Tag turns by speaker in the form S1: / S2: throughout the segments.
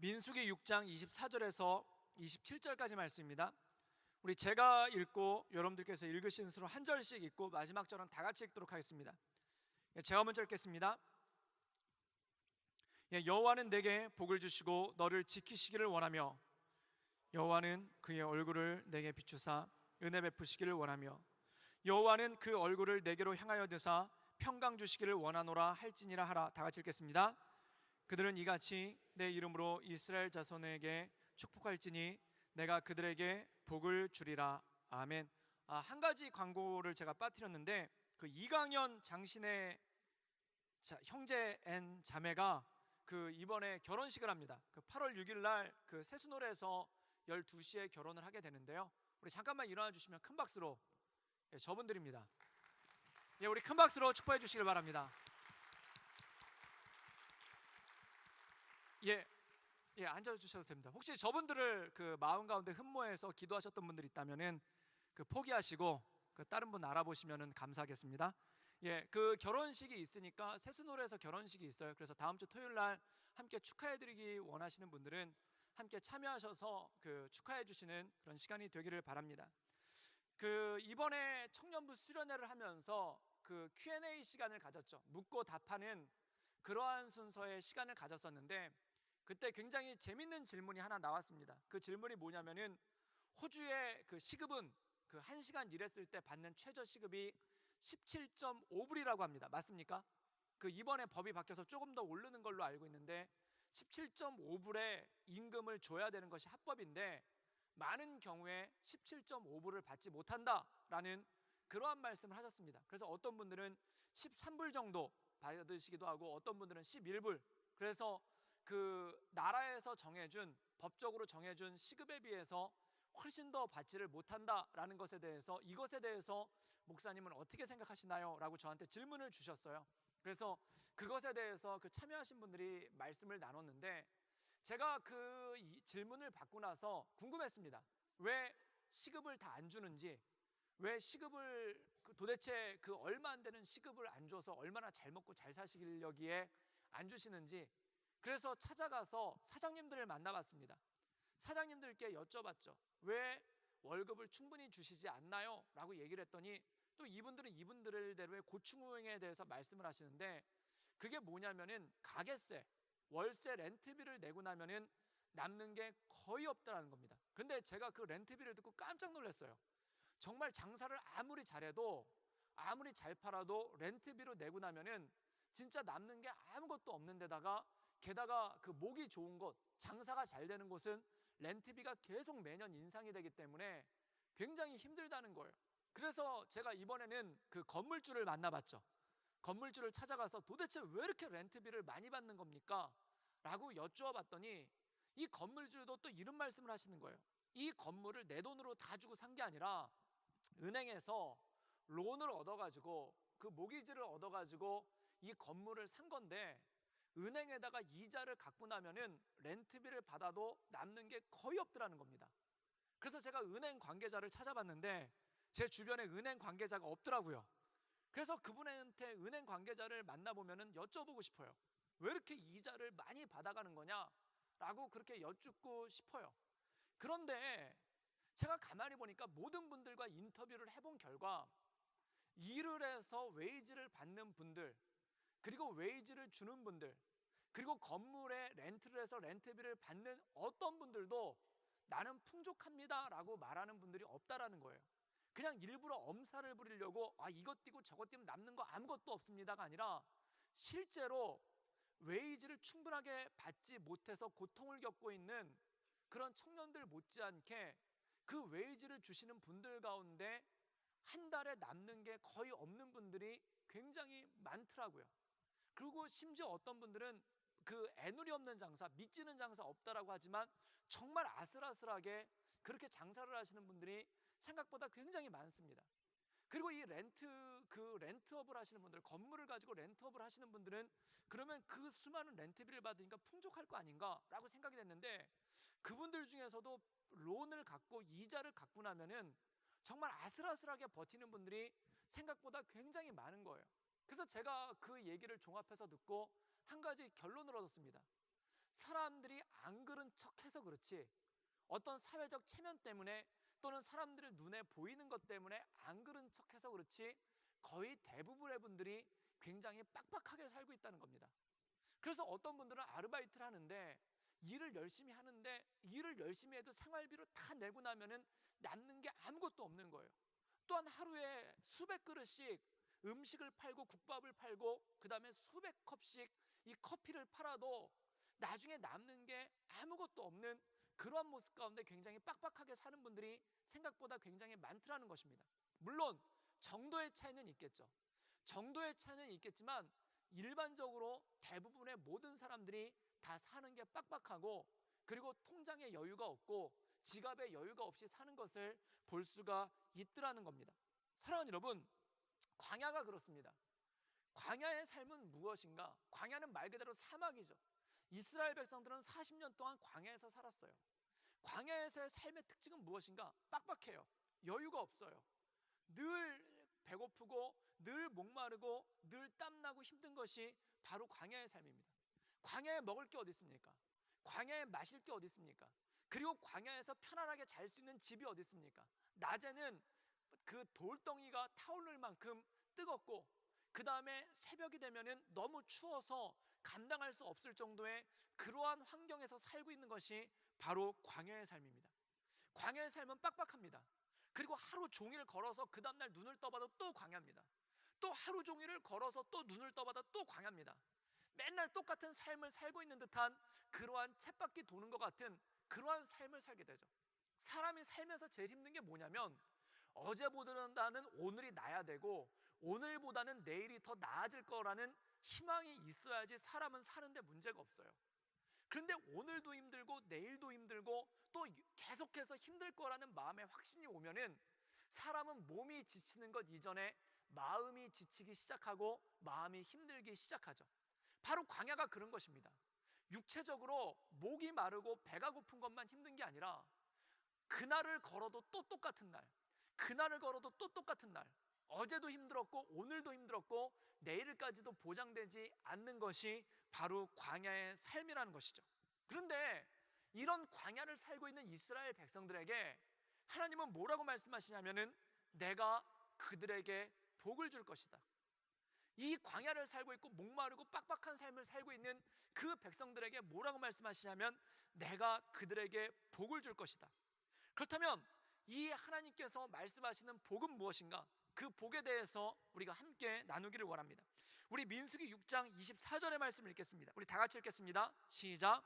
S1: 민수기 6장 24절에서 27절까지 말씀입니다. 우리 제가 읽고 여러분들께서 읽으시는 수로 한 절씩 읽고 마지막 절은 다 같이 읽도록 하겠습니다. 제가 먼저 읽겠습니다. 여호와는 내게 복을 주시고 너를 지키시기를 원하며 여호와는 그의 얼굴을 내게 비추사 은혜 베푸시기를 원하며 여호와는 그 얼굴을 내게로 향하여 드사 평강 주시기를 원하노라 할지니라 하라. 다 같이 읽겠습니다. 그들은 이같이 내 이름으로 이스라엘 자손에게 축복할지니 내가 그들에게 복을 주리라. 아멘. 한 가지 광고를 제가 빠뜨렸는데 그 이강현 장신의 형제 앤 자매가 이번에 결혼식을 합니다. 8월 6일 날 세수노래에서 12시에 결혼을 하게 되는데요. 우리 잠깐만 일어나 주시면 큰 박수로 저분들입니다. 우리 큰 박수로 축복해 주시길 바랍니다. 앉아주셔도 됩니다. 혹시 저분들을 마음 가운데 흠모해서 기도하셨던 분들 있다면은 포기하시고 다른 분 알아보시면은 감사하겠습니다. 그 결혼식이 있으니까 세수노래에서 결혼식이 있어요. 그래서 다음 주 토요일 날 함께 축하해드리기 원하시는 분들은 함께 참여하셔서 축하해 주시는 그런 시간이 되기를 바랍니다. 이번에 청년부 수련회를 하면서 Q&A 시간을 가졌죠. 묻고 답하는 그러한 순서의 시간을 가졌었는데 그때 굉장히 재밌는 질문이 하나 나왔습니다. 그 질문이 뭐냐면은 호주의 시급은 1시간 일했을 때 받는 최저 시급이 17.5불이라고 합니다. 맞습니까? 이번에 법이 바뀌어서 조금 더 오르는 걸로 알고 있는데 17.5불의 임금을 줘야 되는 것이 합법인데 많은 경우에 17.5불을 받지 못한다라는 그러한 말씀을 하셨습니다. 그래서 어떤 분들은 13불 정도 받으시기도 하고 어떤 분들은 11불, 그래서 나라에서 정해준, 법적으로 정해준 시급에 비해서 훨씬 더 받지를 못한다라는 것에 대해서, 이것에 대해서 목사님은 어떻게 생각하시나요? 라고 저한테 질문을 주셨어요. 그래서 그것에 대해서 참여하신 분들이 말씀을 나눴는데 제가 이 질문을 받고 나서 궁금했습니다. 왜 시급을 다 안 주는지, 왜 시급을 도대체 얼마 안 되는 시급을 안 줘서 얼마나 잘 먹고 잘 사시려기에 안 주시는지. 그래서 찾아가서 사장님들을 만나봤습니다. 사장님들께 여쭤봤죠. 왜 월급을 충분히 주시지 않나요? 라고 얘기를 했더니 또 이분들은 이분들대로의 고충에 대해서 말씀을 하시는데 그게 뭐냐면은 가게세, 월세, 렌트비를 내고 나면은 남는 게 거의 없다라는 겁니다. 근데 제가 렌트비를 듣고 깜짝 놀랐어요. 정말 장사를 아무리 잘해도, 아무리 잘 팔아도 렌트비로 내고 나면은 진짜 남는 게 아무것도 없는 데다가, 게다가 목이 좋은 곳, 장사가 잘 되는 곳은 렌트비가 계속 매년 인상이 되기 때문에 굉장히 힘들다는 거예요. 그래서 제가 이번에는 건물주를 만나봤죠. 건물주를 찾아가서 도대체 왜 이렇게 렌트비를 많이 받는 겁니까? 라고 여쭈어봤더니 이 건물주도 또 이런 말씀을 하시는 거예요. 이 건물을 내 돈으로 다 주고 산 게 아니라 은행에서 론을 얻어가지고 모기지를 얻어가지고 이 건물을 산 건데 은행에다가 이자를 갚고 나면은 렌트비를 받아도 남는 게 거의 없더라는 겁니다. 그래서 제가 은행 관계자를 찾아봤는데 제 주변에 은행 관계자가 없더라고요. 그래서 그분한테 은행 관계자를 만나보면은 여쭤보고 싶어요. 왜 이렇게 이자를 많이 받아가는 거냐? 라고 그렇게 여쭙고 싶어요. 그런데 제가 가만히 보니까 모든 분들과 인터뷰를 해본 결과 일을 해서 웨이지를 받는 분들, 그리고 웨이지를 주는 분들, 그리고 건물에 렌트를 해서 렌트비를 받는 어떤 분들도 나는 풍족합니다 라고 말하는 분들이 없다라는 거예요. 그냥 일부러 엄살을 부리려고 이것 띄고 저것 띄면 남는 거 아무것도 없습니다가 아니라 실제로 웨이지를 충분하게 받지 못해서 고통을 겪고 있는 그런 청년들 못지않게 그 웨이지를 주시는 분들 가운데 한 달에 남는 게 거의 없는 분들이 굉장히 많더라고요. 그리고 심지어 어떤 분들은 애누리 없는 장사, 믿지는 장사 없다라고 하지만 정말 아슬아슬하게 그렇게 장사를 하시는 분들이 생각보다 굉장히 많습니다. 그리고 이 렌트업을 하시는 분들, 건물을 가지고 렌트업을 하시는 분들은 그러면 수많은 렌트비를 받으니까 풍족할 거 아닌가라고 생각이 됐는데 그분들 중에서도 론을 갖고 이자를 갖고 나면은 정말 아슬아슬하게 버티는 분들이 생각보다 굉장히 많은 거예요. 그래서 제가 그 얘기를 종합해서 듣고 한 가지 결론을 얻었습니다. 사람들이 안 그런 척해서 그렇지, 어떤 사회적 체면 때문에 또는 사람들의 눈에 보이는 것 때문에 안 그런 척해서 그렇지 거의 대부분의 분들이 굉장히 빡빡하게 살고 있다는 겁니다. 그래서 어떤 분들은 아르바이트를 하는데, 일을 열심히 하는데 일을 열심히 해도 생활비로 다 내고 나면은 남는 게 아무것도 없는 거예요. 또한 하루에 수백 그릇씩 음식을 팔고 국밥을 팔고 그 다음에 수백 컵씩 이 커피를 팔아도 나중에 남는 게 아무것도 없는 그러한 모습 가운데 굉장히 빡빡하게 사는 분들이 생각보다 굉장히 많더라는 것입니다. 물론 정도의 차이는 있겠죠. 정도의 차이는 있겠지만 일반적으로 대부분의 모든 사람들이 다 사는 게 빡빡하고, 그리고 통장에 여유가 없고 지갑에 여유가 없이 사는 것을 볼 수가 있더라는 겁니다. 사랑하는 여러분, 광야가 그렇습니다. 광야의 삶은 무엇인가? 광야는 말 그대로 사막이죠. 이스라엘 백성들은 40년 동안 광야에서 살았어요. 광야에서의 삶의 특징은 무엇인가? 빡빡해요. 여유가 없어요. 늘 배고프고 늘 목마르고 늘 땀나고 힘든 것이 바로 광야의 삶입니다. 광야에 먹을 게 어디 있습니까? 광야에 마실 게 어디 있습니까? 그리고 광야에서 편안하게 잘 수 있는 집이 어디 있습니까? 낮에는 그 돌덩이가 타오를 만큼 뜨겁고, 그 다음에 새벽이 되면은 너무 추워서 감당할 수 없을 정도의 그러한 환경에서 살고 있는 것이 바로 광야의 삶입니다. 광야의 삶은 빡빡합니다. 그리고 하루 종일 걸어서 그 다음날 눈을 떠봐도 또 광야입니다. 또 하루 종일을 걸어서 또 눈을 떠봐도 또 광야입니다. 맨날 똑같은 삶을 살고 있는 듯한 그러한 쳇바퀴 도는 것 같은 그러한 삶을 살게 되죠. 사람이 살면서 제일 힘든 게 뭐냐면, 어제보다는 오늘이 나야 되고 오늘보다는 내일이 더 나아질 거라는 희망이 있어야지 사람은 사는데 문제가 없어요. 그런데 오늘도 힘들고 내일도 힘들고 또 계속해서 힘들 거라는 마음의 확신이 오면은 사람은 몸이 지치는 것 이전에 마음이 지치기 시작하고 마음이 힘들기 시작하죠. 바로 광야가 그런 것입니다. 육체적으로 목이 마르고 배가 고픈 것만 힘든 게 아니라 그날을 걸어도 또 똑같은 날, 그날을 걸어도 또 똑같은 날, 어제도 힘들었고 오늘도 힘들었고 내일까지도 보장되지 않는 것이 바로 광야의 삶이라는 것이죠. 그런데 이런 광야를 살고 있는 이스라엘 백성들에게 하나님은 뭐라고 말씀하시냐면은 내가 그들에게 복을 줄 것이다. 이 광야를 살고 있고 목마르고 빡빡한 삶을 살고 있는 그 백성들에게 뭐라고 말씀하시냐면 내가 그들에게 복을 줄 것이다. 그렇다면 이 하나님께서 말씀하시는 복은 무엇인가? 그 복에 대해서 우리가 함께 나누기를 원합니다. 우리 민수기 6장 24절의 말씀을 읽겠습니다. 우리 다 같이 읽겠습니다. 시작.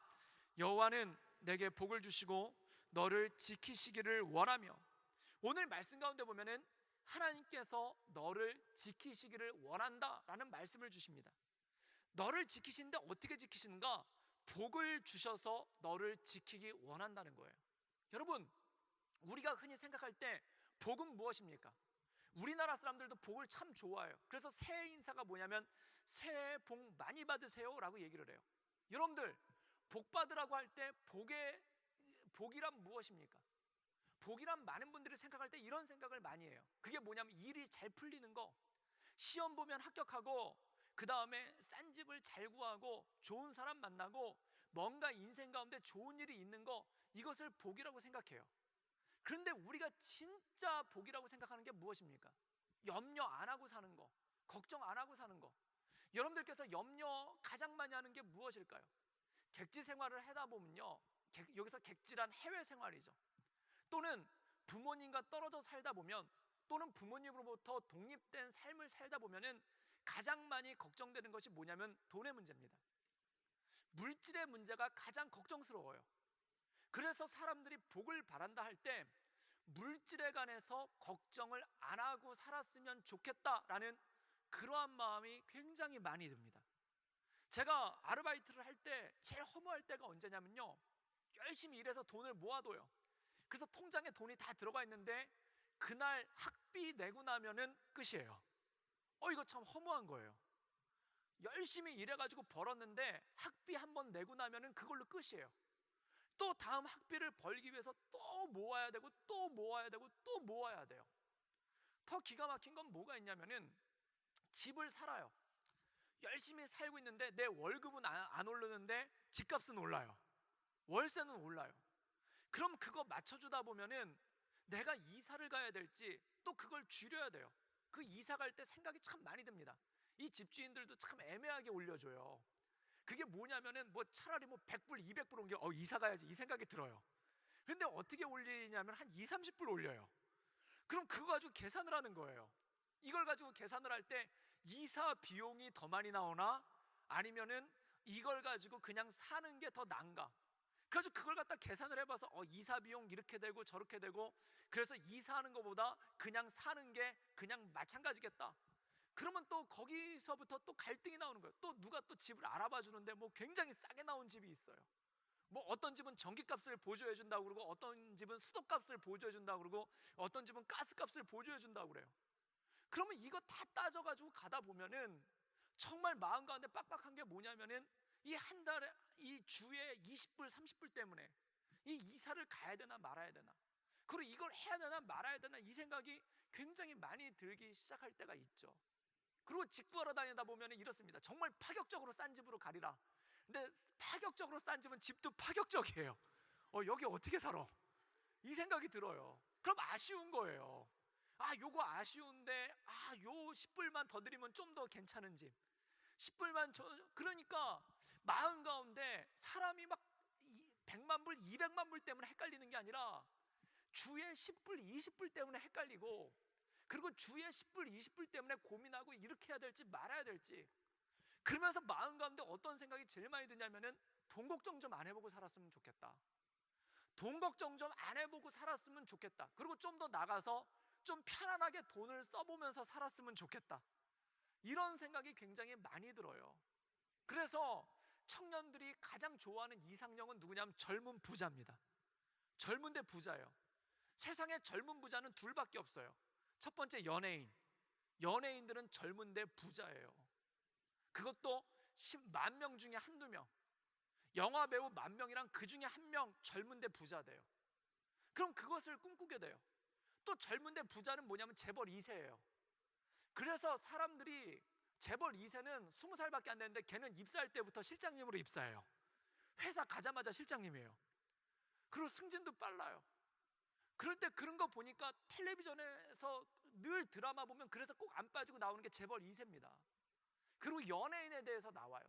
S1: 여호와는 내게 복을 주시고 너를 지키시기를 원하며. 오늘 말씀 가운데 보면은 하나님께서 너를 지키시기를 원한다라는 말씀을 주십니다. 너를 지키시는데 어떻게 지키시는가? 복을 주셔서 너를 지키기 원한다는 거예요. 여러분, 우리가 흔히 생각할 때 복은 무엇입니까? 우리나라 사람들도 복을 참 좋아해요. 그래서 새해 인사가 뭐냐면 새해 복 많이 받으세요 라고 얘기를 해요. 여러분들, 복 받으라고 할 때 복이란 무엇입니까? 복이란 많은 분들이 생각할 때 이런 생각을 많이 해요. 그게 뭐냐면 일이 잘 풀리는 거, 시험 보면 합격하고 그 다음에 싼 집을 잘 구하고 좋은 사람 만나고 뭔가 인생 가운데 좋은 일이 있는 거, 이것을 복이라고 생각해요. 그런데 우리가 진짜 복이라고 생각하는 게 무엇입니까? 염려 안 하고 사는 거, 걱정 안 하고 사는 거. 여러분들께서 염려 가장 많이 하는 게 무엇일까요? 객지 생활을 하다 보면요, 여기서 객지란 해외 생활이죠. 또는 부모님과 떨어져 살다 보면, 또는 부모님으로부터 독립된 삶을 살다 보면은 가장 많이 걱정되는 것이 뭐냐면 돈의 문제입니다. 물질의 문제가 가장 걱정스러워요. 그래서 사람들이 복을 바란다 할 때 물질에 관해서 걱정을 안 하고 살았으면 좋겠다라는 그러한 마음이 굉장히 많이 듭니다. 제가 아르바이트를 할 때 제일 허무할 때가 언제냐면요, 열심히 일해서 돈을 모아둬요. 그래서 통장에 돈이 다 들어가 있는데 그날 학비 내고 나면은 끝이에요. 이거 참 허무한 거예요. 열심히 일해가지고 벌었는데 학비 한번 내고 나면은 그걸로 끝이에요. 또 다음 학비를 벌기 위해서 또 모아야 되고 또 모아야 되고 또 모아야 돼요. 더 기가 막힌 건 뭐가 있냐면은 집을 살아요. 열심히 살고 있는데 내 월급은 안 오르는데 집값은 올라요. 월세는 올라요. 그럼 그거 맞춰주다 보면은 내가 이사를 가야 될지 또 그걸 줄여야 돼요. 그 이사 갈 때 생각이 참 많이 듭니다. 이 집주인들도 참 애매하게 올려줘요. 그게 뭐냐면은 뭐 차라리 뭐 100불, 200불 옮겨 이사 가야지 이 생각이 들어요. 근데 어떻게 올리냐면 한 2, 30불 올려요. 그럼 그거 가지고 계산을 하는 거예요. 이걸 가지고 계산을 할 때 이사 비용이 더 많이 나오나 아니면은 이걸 가지고 그냥 사는 게 더 나은가? 그래서 그걸 갖다 계산을 해봐서 이사 비용 이렇게 되고 저렇게 되고 그래서 이사하는 것보다 그냥 사는 게 그냥 마찬가지겠다. 그러면 또 거기서부터 또 갈등이 나오는 거예요. 또 누가 또 집을 알아봐 주는데 뭐 굉장히 싸게 나온 집이 있어요. 뭐 어떤 집은 전기값을 보조해 준다고 그러고 어떤 집은 수도값을 보조해 준다고 그러고 어떤 집은 가스값을 보조해 준다고 그래요. 그러면 이거 다 따져가지고 가다 보면은 정말 마음 가운데 빡빡한 게 뭐냐면은 이 한 달에 이 주에 20불 30불 때문에 이 이사를 가야 되나 말아야 되나, 그리고 이걸 해야 되나 말아야 되나 이 생각이 굉장히 많이 들기 시작할 때가 있죠. 그리고 직구하러 다니다 보면 이렇습니다. 정말 파격적으로 싼 집으로 가리라. 근데 파격적으로 싼 집은 집도 파격적이에요. 여기 어떻게 살아? 이 생각이 들어요. 그럼 아쉬운 거예요. 요거 아쉬운데 요 10불만 더 드리면 좀 더 괜찮은 집 10불만 그러니까 마음 가운데 사람이 막 100만 불 200만 불 때문에 헷갈리는 게 아니라 주에 10불 20불 때문에 헷갈리고, 그리고 주에 10불 20불 때문에 고민하고 이렇게 해야 될지 말아야 될지. 그러면서 마음 가운데 어떤 생각이 제일 많이 드냐면은 돈 걱정 좀 안 해보고 살았으면 좋겠다. 돈 걱정 좀 안 해보고 살았으면 좋겠다. 그리고 좀 더 나가서 좀 편안하게 돈을 써보면서 살았으면 좋겠다. 이런 생각이 굉장히 많이 들어요. 그래서 청년들이 가장 좋아하는 이상형은 누구냐면 젊은 부자입니다. 젊은데 부자예요. 세상에 젊은 부자는 둘밖에 없어요. 첫 번째 연예인. 연예인들은 젊은데 부자예요. 그것도 10만 명 중에 한두 명. 영화 배우 10,000명이랑 그 중에 한 명 젊은데 부자 돼요. 그럼 그것을 꿈꾸게 돼요. 또 젊은데 부자는 뭐냐면 재벌 2세예요. 그래서 사람들이 재벌 2세는 20살밖에 안 됐는데 걔는 입사할 때부터 실장님으로 입사해요. 회사 가자마자 실장님이에요. 그리고 승진도 빨라요. 그럴 때 그런 거 보니까 텔레비전에서 늘 드라마 보면 그래서 꼭 안 빠지고 나오는 게 재벌 2세입니다. 그리고 연예인에 대해서 나와요.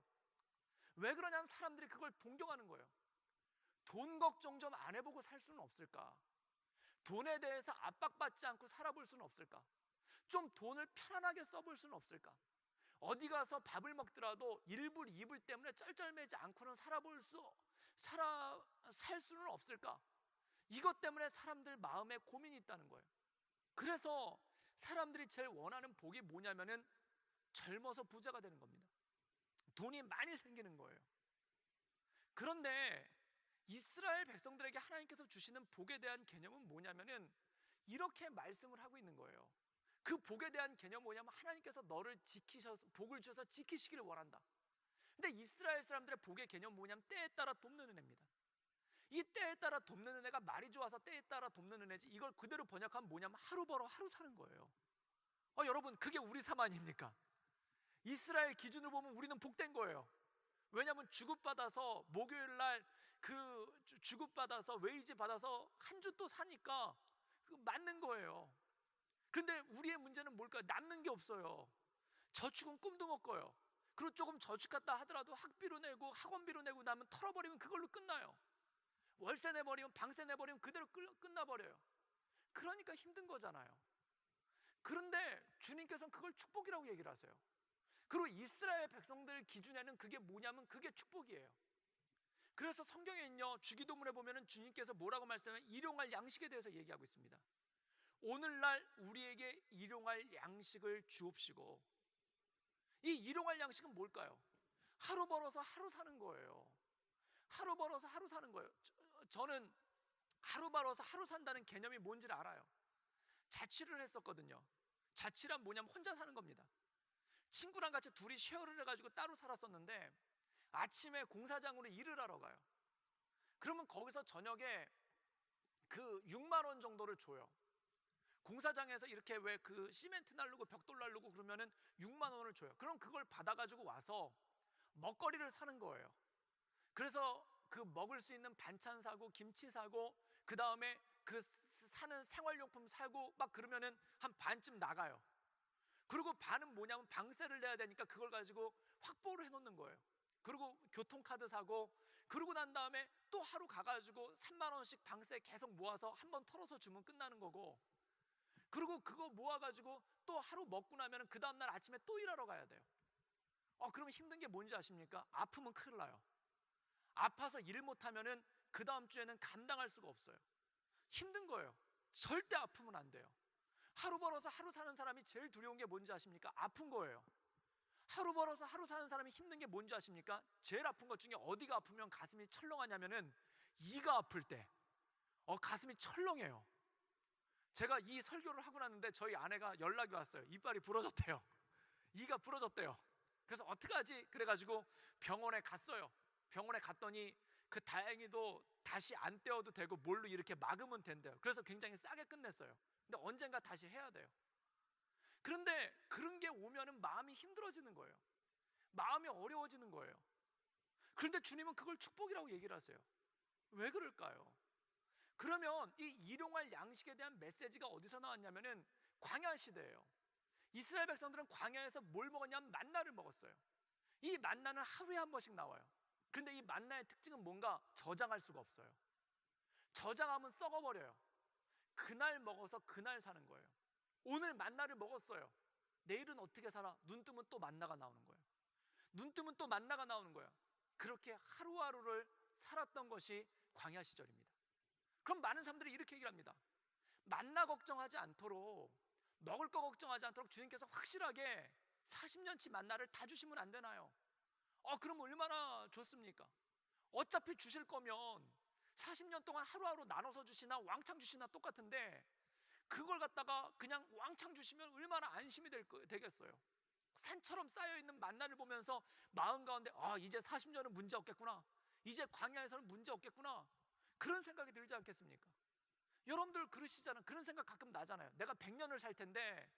S1: 왜 그러냐면 사람들이 그걸 동경하는 거예요. 돈 걱정 좀 안 해보고 살 수는 없을까? 돈에 대해서 압박받지 않고 살아볼 수는 없을까? 좀 돈을 편안하게 써볼 수는 없을까? 어디 가서 밥을 먹더라도 1불 2불 때문에 쩔쩔매지 않고는 살 수는 없을까? 이것 때문에 사람들 마음에 고민이 있다는 거예요. 그래서 사람들이 제일 원하는 복이 뭐냐면은 젊어서 부자가 되는 겁니다. 돈이 많이 생기는 거예요. 그런데 이스라엘 백성들에게 하나님께서 주시는 복에 대한 개념은 뭐냐면은 이렇게 말씀을 하고 있는 거예요. 그 복에 대한 개념은 뭐냐면 하나님께서 너를 지키셔서 복을 주셔서 지키시기를 원한다. 근데 이스라엘 사람들의 복의 개념은 뭐냐면 때에 따라 돕는 은혜입니다. 이 때에 따라 돕는 은혜가 말이 좋아서 때에 따라 돕는 은혜지, 이걸 그대로 번역하면 뭐냐면 하루 벌어 하루 사는 거예요. 여러분, 그게 우리 삶 아닙니까? 이스라엘 기준으로 보면 우리는 복된 거예요. 왜냐하면 주급받아서 목요일 날 주급받아서 웨이지 받아서 한 주 또 사니까 맞는 거예요. 그런데 우리의 문제는 뭘까요? 남는 게 없어요. 저축은 꿈도 못 꿔요. 그리고 조금 저축했다 하더라도 학비로 내고 학원비로 내고 나면 털어버리면 그걸로 끝나요. 월세 내버리면 방세 내버리면 그대로 끝나버려요. 그러니까 힘든 거잖아요. 그런데 주님께서는 그걸 축복이라고 얘기를 하세요. 그리고 이스라엘 백성들 기준에는 그게 뭐냐면 그게 축복이에요. 그래서 성경에는요, 주기도문에 보면은 주님께서 뭐라고 말씀하면 일용할 양식에 대해서 얘기하고 있습니다. 오늘날 우리에게 일용할 양식을 주옵시고. 이 일용할 양식은 뭘까요? 하루 벌어서 하루 사는 거예요. 하루 벌어서 하루 사는 거예요. 저는 하루 벌어서 하루 산다는 개념이 뭔지를 알아요. 자취를 했었거든요. 자취란 뭐냐면 혼자 사는 겁니다. 친구랑 같이 둘이 쉐어를 해가지고 따로 살았었는데 아침에 공사장으로 일을 하러 가요. 그러면 거기서 저녁에 그 6만 원 정도를 줘요. 공사장에서 이렇게 왜 그 시멘트 날르고 벽돌 날르고 그러면은 6만 원을 줘요. 그럼 그걸 받아가지고 와서 먹거리를 사는 거예요. 그래서 그 먹을 수 있는 반찬 사고 김치 사고 그 다음에 그 사는 생활용품 사고 막 그러면은 한 반쯤 나가요. 그리고 반은 뭐냐면 방세를 내야 되니까 그걸 가지고 확보를 해놓는 거예요. 그리고 교통카드 사고 그러고 난 다음에 또 하루 가가지고 3만 원씩 방세 계속 모아서 한 번 털어서 주면 끝나는 거고, 그리고 그거 모아가지고 또 하루 먹고 나면 그 다음날 아침에 또 일하러 가야 돼요. 그럼 힘든 게 뭔지 아십니까? 아프면 큰일 나요. 아파서 일 못하면은 그 다음 주에는 감당할 수가 없어요. 힘든 거예요. 절대 아프면 안 돼요. 하루 벌어서 하루 사는 사람이 제일 두려운 게 뭔지 아십니까? 아픈 거예요. 하루 벌어서 하루 사는 사람이 힘든 게 뭔지 아십니까? 제일 아픈 것 중에 어디가 아프면 가슴이 철렁하냐면은 이가 아플 때 가슴이 철렁해요. 제가 이 설교를 하고 났는데 저희 아내가 연락이 왔어요. 이빨이 부러졌대요. 이가 부러졌대요. 그래서 어떡하지? 그래가지고 병원에 갔어요. 병원에 갔더니 그 다행히도 다시 안 떼어도 되고 뭘로 이렇게 막으면 된대요. 그래서 굉장히 싸게 끝냈어요. 근데 언젠가 다시 해야 돼요. 그런데 그런 게 오면은 마음이 힘들어지는 거예요. 마음이 어려워지는 거예요. 그런데 주님은 그걸 축복이라고 얘기를 하세요. 왜 그럴까요? 그러면 이 일용할 양식에 대한 메시지가 어디서 나왔냐면은 광야 시대예요. 이스라엘 백성들은 광야에서 뭘 먹었냐면 만나를 먹었어요. 이 만나는 하루에 한 번씩 나와요. 그런데 이 만나의 특징은 뭔가 저장할 수가 없어요. 저장하면 썩어버려요. 그날 먹어서 그날 사는 거예요. 오늘 만나를 먹었어요. 내일은 어떻게 살아? 눈 뜨면 또 만나가 나오는 거예요. 눈 뜨면 또 만나가 나오는 거예요. 그렇게 하루하루를 살았던 것이 광야 시절입니다. 그럼 많은 사람들이 이렇게 얘기를 합니다. 만나 걱정하지 않도록, 먹을 거 걱정하지 않도록 주님께서 확실하게 40년치 만나를 다 주시면 안 되나요? 그럼 얼마나 좋습니까? 어차피 주실 거면 40년 동안 하루하루 나눠서 주시나 왕창 주시나 똑같은데 그걸 갖다가 그냥 왕창 주시면 얼마나 안심이 되겠어요. 산처럼 쌓여있는 만나를 보면서 마음 가운데 이제 40년은 문제 없겠구나, 이제 광야에서는 문제 없겠구나, 그런 생각이 들지 않겠습니까? 여러분들 그러시잖아요. 그런 생각 가끔 나잖아요. 내가 100년을 살 텐데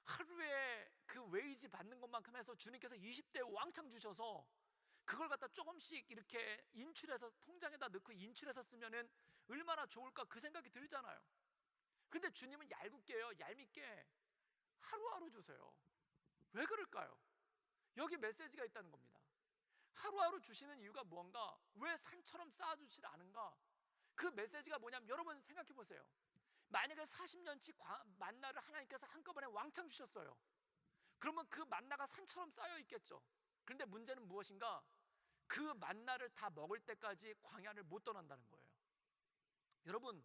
S1: 하루에 그 웨이지 받는 것만큼 해서 주님께서 20대 왕창 주셔서 그걸 갖다 조금씩 이렇게 인출해서 통장에다 넣고 인출해서 쓰면은 얼마나 좋을까, 그 생각이 들잖아요. 근데 주님은 얄밉게 하루하루 주세요. 왜 그럴까요? 여기 메시지가 있다는 겁니다. 하루하루 주시는 이유가 뭔가, 왜 산처럼 쌓아주질 않은가? 그 메시지가 뭐냐면, 여러분 생각해 보세요. 만약에 40년치 만나를 하나님께서 한꺼번에 왕창 주셨어요. 그러면 그 만나가 산처럼 쌓여 있겠죠. 그런데 문제는 무엇인가? 그 만나를 다 먹을 때까지 광야를 못 떠난다는 거예요. 여러분,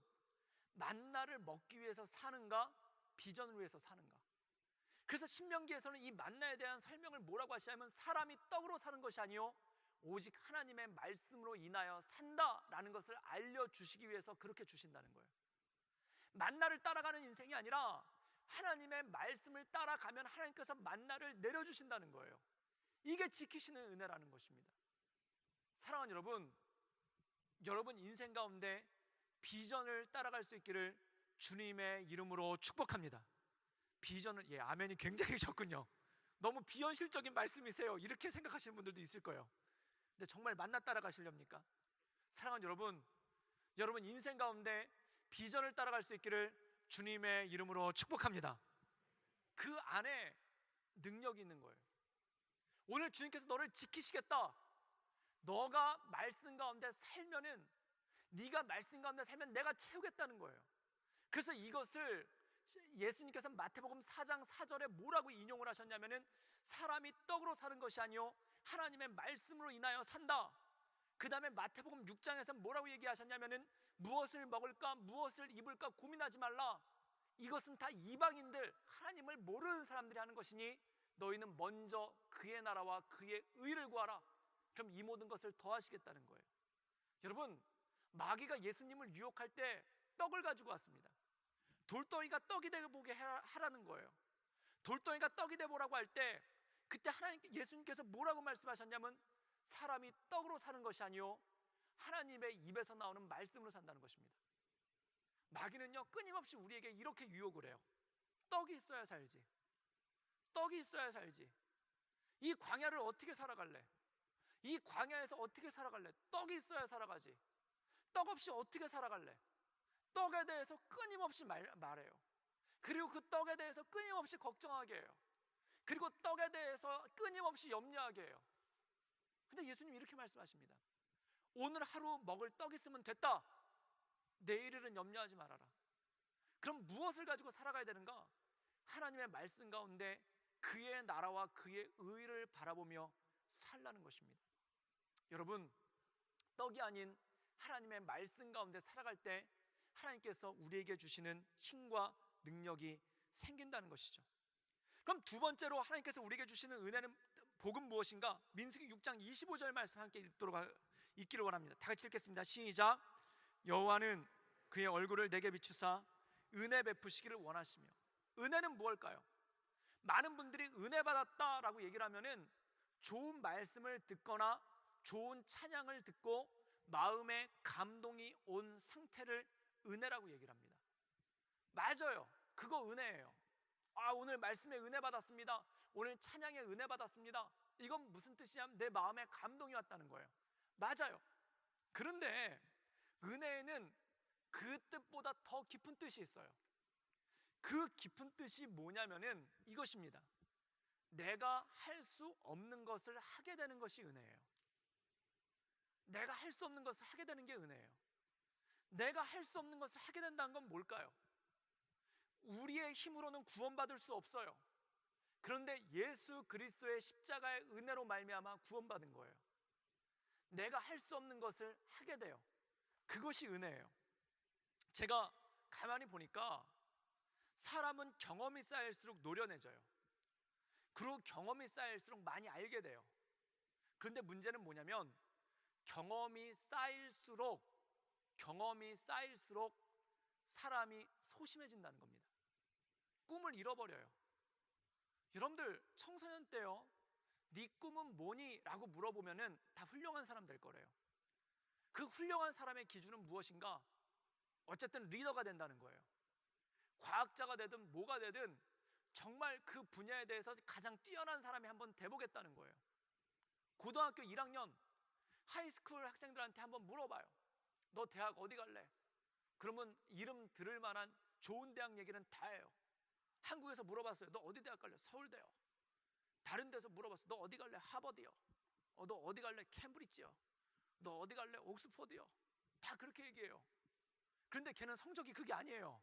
S1: 만나를 먹기 위해서 사는가, 비전을 위해서 사는가? 그래서 신명기에서는 이 만나에 대한 설명을 뭐라고 하시냐면, 사람이 떡으로 사는 것이 아니요 오직 하나님의 말씀으로 인하여 산다라는 것을 알려주시기 위해서 그렇게 주신다는 거예요. 만나를 따라가는 인생이 아니라 하나님의 말씀을 따라가면 하나님께서 만나를 내려주신다는 거예요. 이게 지키시는 은혜라는 것입니다. 사랑하는 여러분 인생 가운데 비전을 따라갈 수 있기를 주님의 이름으로 축복합니다. 비전을, 아멘이 굉장히 적군요. 너무 비현실적인 말씀이세요, 이렇게 생각하시는 분들도 있을 거예요. 근데 정말 만나 따라가시렵니까? 사랑하는 여러분 인생 가운데 비전을 따라갈 수 있기를 주님의 이름으로 축복합니다. 그 안에 능력이 있는 거예요. 오늘 주님께서 너를 지키시겠다. 너가 말씀 가운데 살면은, 네가 말씀 가운데 살면 내가 채우겠다는 거예요. 그래서 이것을 예수님께서 마태복음 4장 4절에 뭐라고 인용을 하셨냐면은, 사람이 떡으로 사는 것이 아니요 하나님의 말씀으로 인하여 산다. 그 다음에 마태복음 6장에서 뭐라고 얘기하셨냐면은, 무엇을 먹을까 무엇을 입을까 고민하지 말라. 이것은 다 이방인들, 하나님을 모르는 사람들이 하는 것이니 너희는 먼저 그의 나라와 그의 의를 구하라. 그럼 이 모든 것을 더하시겠다는 거예요. 여러분, 마귀가 예수님을 유혹할 때 떡을 가지고 왔습니다. 돌덩이가 떡이 되보게 하라는 거예요. 돌덩이가 떡이 되보라고 할 때 그때 예수님께서 뭐라고 말씀하셨냐면, 사람이 떡으로 사는 것이 아니요 하나님의 입에서 나오는 말씀으로 산다는 것입니다. 마귀는요 끊임없이 우리에게 이렇게 유혹을 해요. 떡이 있어야 살지. 떡이 있어야 살지. 이 광야를 어떻게 살아갈래? 이 광야에서 어떻게 살아갈래? 떡이 있어야 살아가지. 떡 없이 어떻게 살아갈래? 떡에 대해서 끊임없이 말해요. 그리고 그 떡에 대해서 끊임없이 걱정하게 해요. 그리고 떡에 대해서 끊임없이 염려하게 해요. 근데 예수님 이렇게 말씀하십니다. 오늘 하루 먹을 떡 있으면 됐다. 내일은 염려하지 말아라. 그럼 무엇을 가지고 살아가야 되는가? 하나님의 말씀 가운데 그의 나라와 그의 의를 바라보며 살라는 것입니다. 여러분, 떡이 아닌 하나님의 말씀 가운데 살아갈 때 하나님께서 우리에게 주시는 힘과 능력이 생긴다는 것이죠. 그럼 두 번째로 하나님께서 우리에게 주시는 은혜는 복은 무엇인가? 민수기 6장 25절 말씀 함께 읽기를 원합니다. 다 같이 읽겠습니다. 시작. 여호와는 그의 얼굴을 내게 비추사 은혜 베푸시기를 원하시며. 은혜는 무엇일까요? 많은 분들이 은혜 받았다라고 얘기를 하면은 좋은 말씀을 듣거나 좋은 찬양을 듣고 마음에 감동이 온 상태를 은혜라고 얘기를 합니다. 맞아요. 그거 은혜예요. 오늘 말씀에 은혜 받았습니다. 오늘 찬양에 은혜 받았습니다. 이건 무슨 뜻이냐면 내 마음에 감동이 왔다는 거예요. 맞아요. 그런데 은혜에는 그 뜻보다 더 깊은 뜻이 있어요. 그 깊은 뜻이 뭐냐면은 이것입니다. 내가 할 수 없는 것을 하게 되는 것이 은혜예요. 내가 할 수 없는 것을 하게 되는 게 은혜예요. 내가 할 수 없는 것을 하게 된다는 건 뭘까요? 우리의 힘으로는 구원받을 수 없어요. 그런데 예수 그리스도의 십자가의 은혜로 말미암아 구원받은 거예요. 내가 할 수 없는 것을 하게 돼요. 그것이 은혜예요. 제가 가만히 보니까 사람은 경험이 쌓일수록 노련해져요. 그리고 경험이 쌓일수록 많이 알게 돼요. 그런데 문제는 뭐냐면 경험이 쌓일수록 사람이 소심해진다는 겁니다. 꿈을 잃어버려요. 여러분들 청소년 때요, 네 꿈은 뭐니? 라고 물어보면은 다 훌륭한 사람 될 거래요. 그 훌륭한 사람의 기준은 무엇인가? 어쨌든 리더가 된다는 거예요. 과학자가 되든 뭐가 되든 정말 그 분야에 대해서 가장 뛰어난 사람이 한번 돼보겠다는 거예요. 고등학교 1학년 하이스쿨 학생들한테 한번 물어봐요. 너 대학 어디 갈래? 그러면 이름 들을 만한 좋은 대학 얘기는 다 해요. 한국에서 물어봤어요. 너 어디 대학 갈래? 서울대요. 다른 데서 물어봤어요. 너 어디 갈래? 하버드요. 너 어디 갈래? 캠브리지요. 너 어디 갈래? 옥스퍼드요. 다 그렇게 얘기해요. 그런데 걔는 성적이 그게 아니에요.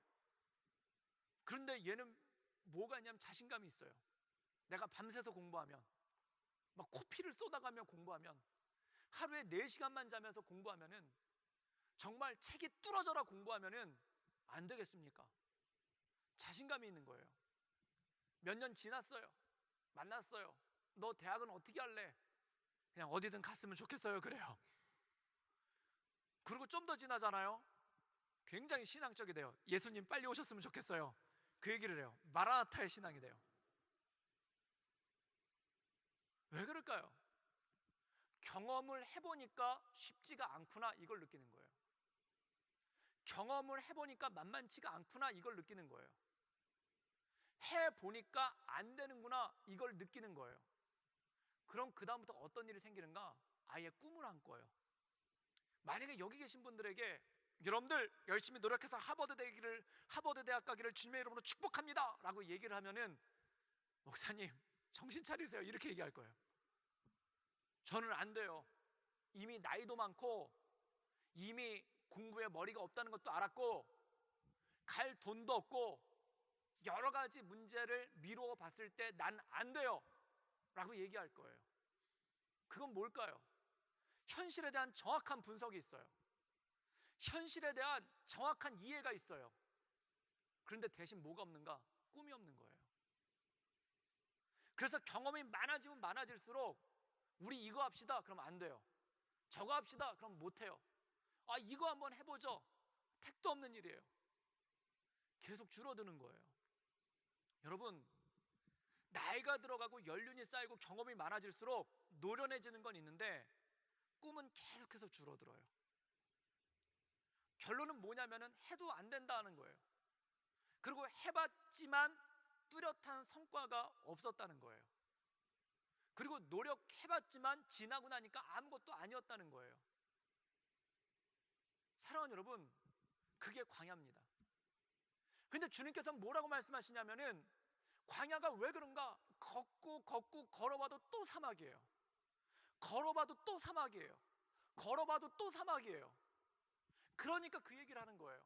S1: 그런데 얘는 뭐가 있냐면 자신감이 있어요. 내가 밤새서 공부하면, 막 코피를 쏟아가며 공부하면, 하루에 4시간만 자면서 공부하면은, 정말 책이 뚫어져라 공부하면은 안 되겠습니까? 자신감이 있는 거예요. 몇 년 지났어요. 만났어요. 너 대학은 어떻게 할래? 그냥 어디든 갔으면 좋겠어요. 그래요. 그리고 좀 더 지나잖아요. 굉장히 신앙적이 돼요. 예수님 빨리 오셨으면 좋겠어요. 그 얘기를 해요. 마라나타의 신앙이 돼요. 왜 그럴까요? 경험을 해보니까 쉽지가 않구나, 이걸 느끼는 거예요. 경험을 해보니까 만만치가 않구나, 이걸 느끼는 거예요. 해보니까 안 되는구나, 이걸 느끼는 거예요. 그럼 그 다음부터 어떤 일이 생기는가? 아예 꿈을 안 꿔요. 만약에 여기 계신 분들에게 여러분들 열심히 노력해서 하버드 대학 가기를 주님의 이름으로 축복합니다 라고 얘기를 하면은, 목사님 정신 차리세요, 이렇게 얘기할 거예요. 저는 안 돼요. 이미 나이도 많고 이미 공부에 머리가 없다는 것도 알았고 갈 돈도 없고 여러 가지 문제를 미루어 봤을 때 난 안 돼요 라고 얘기할 거예요. 그건 뭘까요? 현실에 대한 정확한 분석이 있어요. 현실에 대한 정확한 이해가 있어요. 그런데 대신 뭐가 없는가? 꿈이 없는 거예요. 그래서 경험이 많아지면 많아질수록 우리 이거 합시다, 그럼 안 돼요. 저거 합시다, 그럼 못 해요. 이거 한번 해보죠. 택도 없는 일이에요. 계속 줄어드는 거예요. 여러분, 나이가 들어가고 연륜이 쌓이고 경험이 많아질수록 노련해지는 건 있는데 꿈은 계속해서 줄어들어요. 결론은 뭐냐면은 해도 안 된다는 거예요. 그리고 해봤지만 뚜렷한 성과가 없었다는 거예요. 그리고 노력해봤지만 지나고 나니까 아무것도 아니었다는 거예요. 사랑하는 여러분, 그게 광야입니다. 근데 주님께서 뭐라고 말씀하시냐면은 광야가 왜 그런가? 걷고 걸어봐도 또 사막이에요. 걸어봐도 또 사막이에요. 걸어봐도 또 사막이에요. 그러니까 그 얘기를 하는 거예요.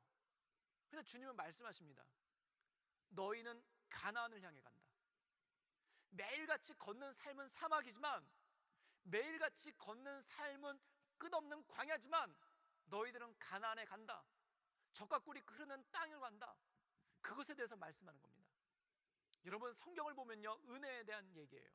S1: 근데 주님은 말씀하십니다. 너희는 가나안을 향해 간다. 매일같이 걷는 삶은 사막이지만, 매일같이 걷는 삶은 끝없는 광야지만 너희들은 가나안에 간다. 젖과 꿀이 흐르는 땅으로 간다. 그것에 대해서 말씀하는 겁니다. 여러분, 성경을 보면요, 은혜에 대한 얘기예요.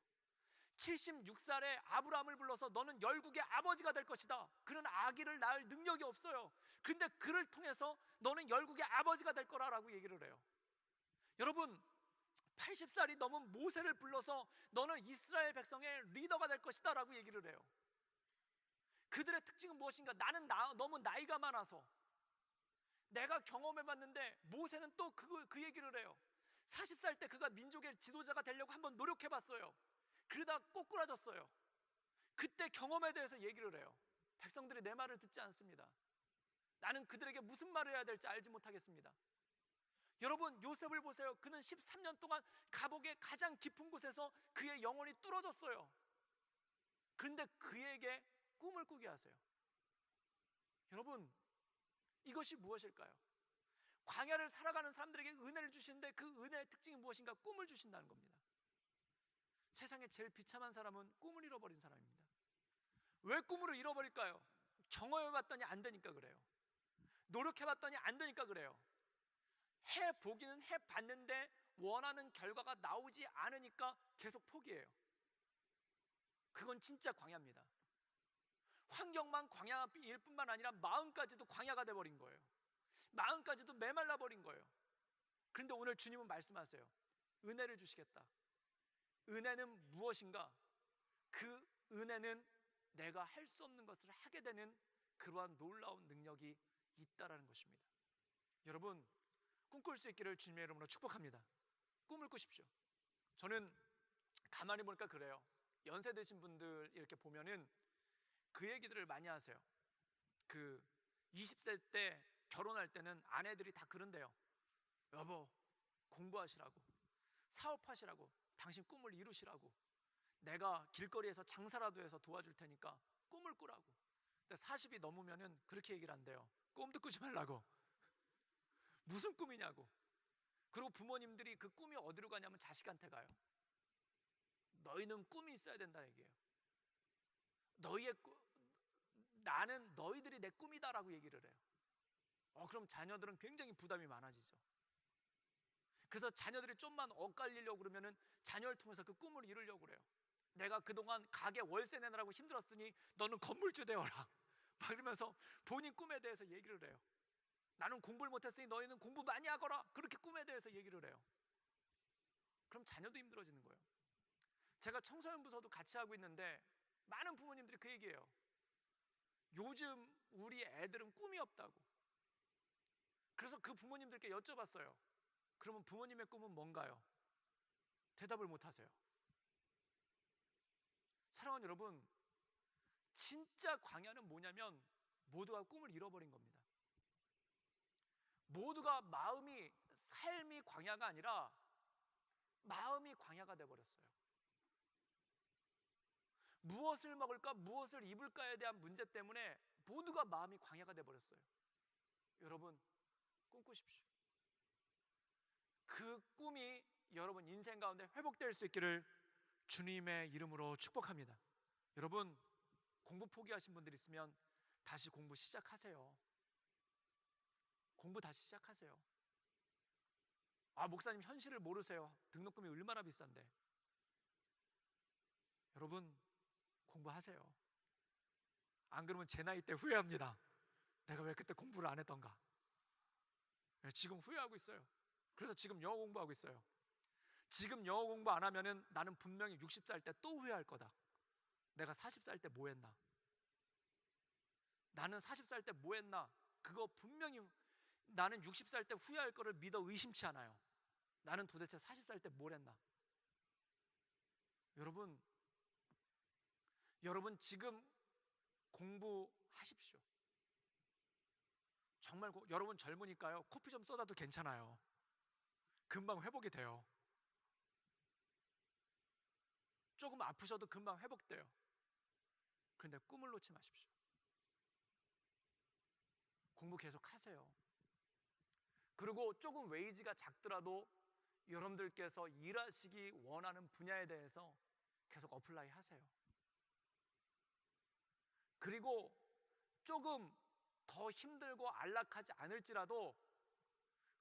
S1: 76살에 아브라함을 불러서 너는 열국의 아버지가 될 것이다. 그는 아기를 낳을 능력이 없어요. 근데 그를 통해서 너는 열국의 아버지가 될 거라라고 얘기를 해요. 여러분, 80살이 넘은 모세를 불러서 너는 이스라엘 백성의 리더가 될 것이다 라고 얘기를 해요. 그들의 특징은 무엇인가? 나는 너무 나이가 많아서 내가 경험해봤는데, 모세는 또 그 얘기를 해요. 40살 때 그가 민족의 지도자가 되려고 한번 노력해봤어요. 그러다 꼬꾸라졌어요. 그때 경험에 대해서 얘기를 해요. 백성들이 내 말을 듣지 않습니다. 나는 그들에게 무슨 말을 해야 될지 알지 못하겠습니다. 여러분, 요셉을 보세요. 그는 13년 동안 감옥의 가장 깊은 곳에서 그의 영혼이 뚫어졌어요. 그런데 그에게 꿈을 꾸게 하세요. 여러분, 이것이 무엇일까요? 광야를 살아가는 사람들에게 은혜를 주시는데 그 은혜의 특징이 무엇인가? 꿈을 주신다는 겁니다. 세상에 제일 비참한 사람은 꿈을 잃어버린 사람입니다. 왜 꿈을 잃어버릴까요? 경험해봤더니 안 되니까 그래요. 노력해봤더니 안 되니까 그래요. 해보기는 해봤는데 원하는 결과가 나오지 않으니까 계속 포기해요. 그건 진짜 광야입니다. 환경만 광야일 뿐만 아니라 마음까지도 광야가 돼버린 거예요. 마음까지도 메말라 버린 거예요. 그런데 오늘 주님은 말씀하세요. 은혜를 주시겠다. 은혜는 무엇인가? 그 은혜는 내가 할 수 없는 것을 하게 되는 그러한 놀라운 능력이 있다라는 것입니다. 여러분, 꿈꿀 수 있기를 주님의 이름으로 축복합니다. 꿈을 꾸십시오. 저는 가만히 보니까 그래요. 연세 드신 분들 이렇게 보면은 그 얘기들을 많이 하세요. 그 20세 때 결혼할 때는 아내들이 다 그런데요. 여보, 공부하시라고, 사업하시라고, 당신 꿈을 이루시라고, 내가 길거리에서 장사라도 해서 도와줄 테니까 꿈을 꾸라고. 근데 40이 넘으면은 그렇게 얘기를 한대요. 꿈도 꾸지 말라고. 무슨 꿈이냐고. 그리고 부모님들이 그 꿈이 어디로 가냐면 자식한테 가요. 너희는 꿈이 있어야 된다 얘기해요. 나는 너희들이 내 꿈이다라고 얘기를 해요. 그럼 자녀들은 굉장히 부담이 많아지죠. 그래서 자녀들이 좀만 엇갈리려고 그러면은 자녀를 통해서 그 꿈을 이루려고 그래요. 내가 그동안 가게 월세 내느라고 힘들었으니 너는 건물주 되어라. 막 이러면서 본인 꿈에 대해서 얘기를 해요. 나는 공부를 못했으니 너희는 공부 많이 하거라. 그렇게 꿈에 대해서 얘기를 해요. 그럼 자녀도 힘들어지는 거예요. 제가 청소년 부서도 같이 하고 있는데 많은 부모님들이 그 얘기해요. 요즘 우리 애들은 꿈이 없다고. 그래서 그 부모님들께 여쭤봤어요. 그러면 부모님의 꿈은 뭔가요? 대답을 못 하세요. 사랑하는 여러분, 진짜 광야는 뭐냐면 모두가 꿈을 잃어버린 겁니다. 모두가 삶이 광야가 아니라 마음이 광야가 돼버렸어요. 무엇을 먹을까, 무엇을 입을까에 대한 문제 때문에 모두가 마음이 광야가 돼버렸어요. 여러분, 꿈꾸십시오. 그 꿈이 여러분 인생 가운데 회복될 수 있기를 주님의 이름으로 축복합니다. 여러분, 공부 포기하신 분들 있으면 다시 공부 시작하세요. 공부 다시 시작하세요. 목사님 현실을 모르세요. 등록금이 얼마나 비싼데. 여러분, 공부하세요. 안 그러면 제 나이 때 후회합니다. 내가 왜 그때 공부를 안 했던가. 지금 후회하고 있어요. 그래서 지금 영어 공부하고 있어요. 지금 영어 공부 안 하면은 나는 분명히 60살 때 또 후회할 거다. 내가 40살 때 뭐 했나? 나는 40살 때 뭐 했나? 그거 분명히 나는 60살 때 후회할 거를 믿어 의심치 않아요. 나는 도대체 40살 때 뭘 했나? 여러분 지금 공부하십시오. 정말 여러분 젊으니까요. 코피 좀 쏟아도 괜찮아요. 금방 회복이 돼요. 조금 아프셔도 금방 회복돼요. 그런데 꿈을 놓지 마십시오. 공부 계속 하세요. 그리고 조금 웨이지가 작더라도 여러분들께서 일하시기 원하는 분야에 대해서 계속 어플라이 하세요. 그리고 조금 더 힘들고 안락하지 않을지라도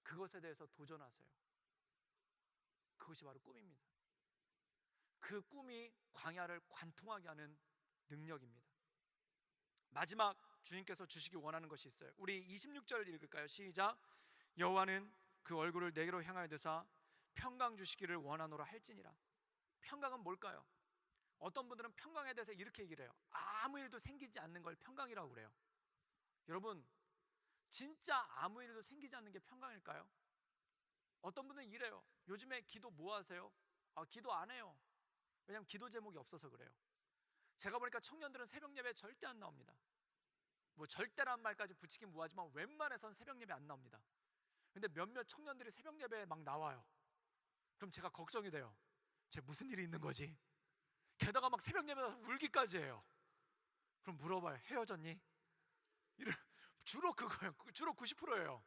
S1: 그것에 대해서 도전하세요. 그것이 바로 꿈입니다. 그 꿈이 광야를 관통하게 하는 능력입니다. 마지막 주님께서 주시기 원하는 것이 있어요. 우리 26절 읽을까요? 시작. 여호와는 그 얼굴을 내게로 향하여 드사 평강 주시기를 원하노라 할지니라. 평강은 뭘까요? 어떤 분들은 평강에 대해서 이렇게 얘기를 해요. 아무 일도 생기지 않는 걸 평강이라고 그래요. 여러분 진짜 아무 일도 생기지 않는 게 평강일까요? 어떤 분은 이래요. 요즘에 기도 뭐 하세요? 기도 안 해요. 왜냐하면 기도 제목이 없어서 그래요. 제가 보니까 청년들은 새벽 예배 절대 안 나옵니다. 뭐 절대란 말까지 붙이긴 뭐하지만 웬만해선 새벽 예배 안 나옵니다. 근데 몇몇 청년들이 새벽 예배에 막 나와요. 그럼 제가 걱정이 돼요. 쟤 무슨 일이 있는 거지? 게다가 막 새벽 예배에서 울기까지 해요. 그럼 물어봐요. 헤어졌니? 주로 그거예요. 주로 90%예요.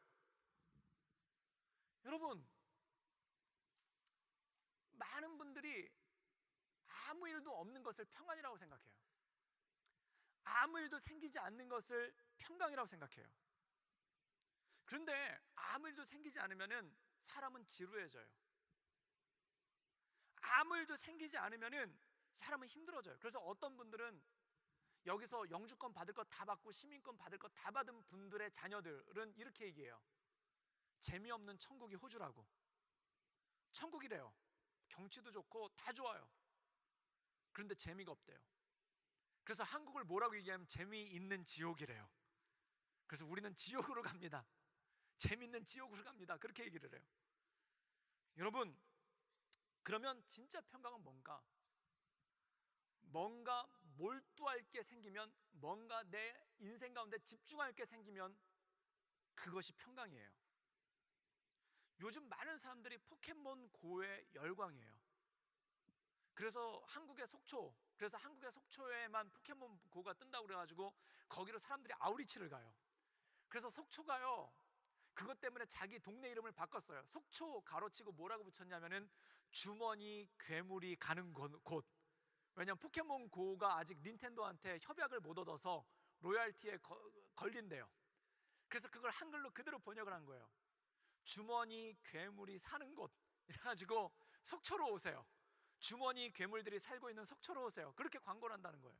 S1: 여러분 많은 분들이 아무 일도 없는 것을 평안이라고 생각해요. 아무 일도 생기지 않는 것을 평강이라고 생각해요. 그런데 아무 일도 생기지 않으면 사람은 지루해져요. 아무 일도 생기지 않으면 사람은 힘들어져요. 그래서 어떤 분들은 여기서 영주권 받을 것 다 받고 시민권 받을 것 다 받은 분들의 자녀들은 이렇게 얘기해요. 재미없는 천국이 호주라고. 천국이래요. 경치도 좋고 다 좋아요. 그런데 재미가 없대요. 그래서 한국을 뭐라고 얘기하면 재미있는 지옥이래요. 그래서 우리는 지옥으로 갑니다. 재미있는 지옥으로 갑니다. 그렇게 얘기를 해요. 여러분 그러면 진짜 평강은 뭔가? 뭔가 몰두할 게 생기면, 뭔가 내 인생 가운데 집중할 게 생기면 그것이 평강이에요. 요즘 많은 사람들이 포켓몬 고에 열광이에요. 그래서 한국의 속초에만 포켓몬 고가 뜬다고 그래가지고 거기로 사람들이 아우리치를 가요. 그래서 속초가요 그것 때문에 자기 동네 이름을 바꿨어요. 속초 가로치고 뭐라고 붙였냐면은 주머니 괴물이 가는 곳. 왜냐면 포켓몬 고가 아직 닌텐도한테 협약을 못 얻어서 로열티에 걸린대요. 그래서 그걸 한글로 그대로 번역을 한 거예요. 주머니 괴물이 사는 곳 이래가지고 속초로 오세요. 주머니 괴물들이 살고 있는 속초로 오세요. 그렇게 광고를 한다는 거예요.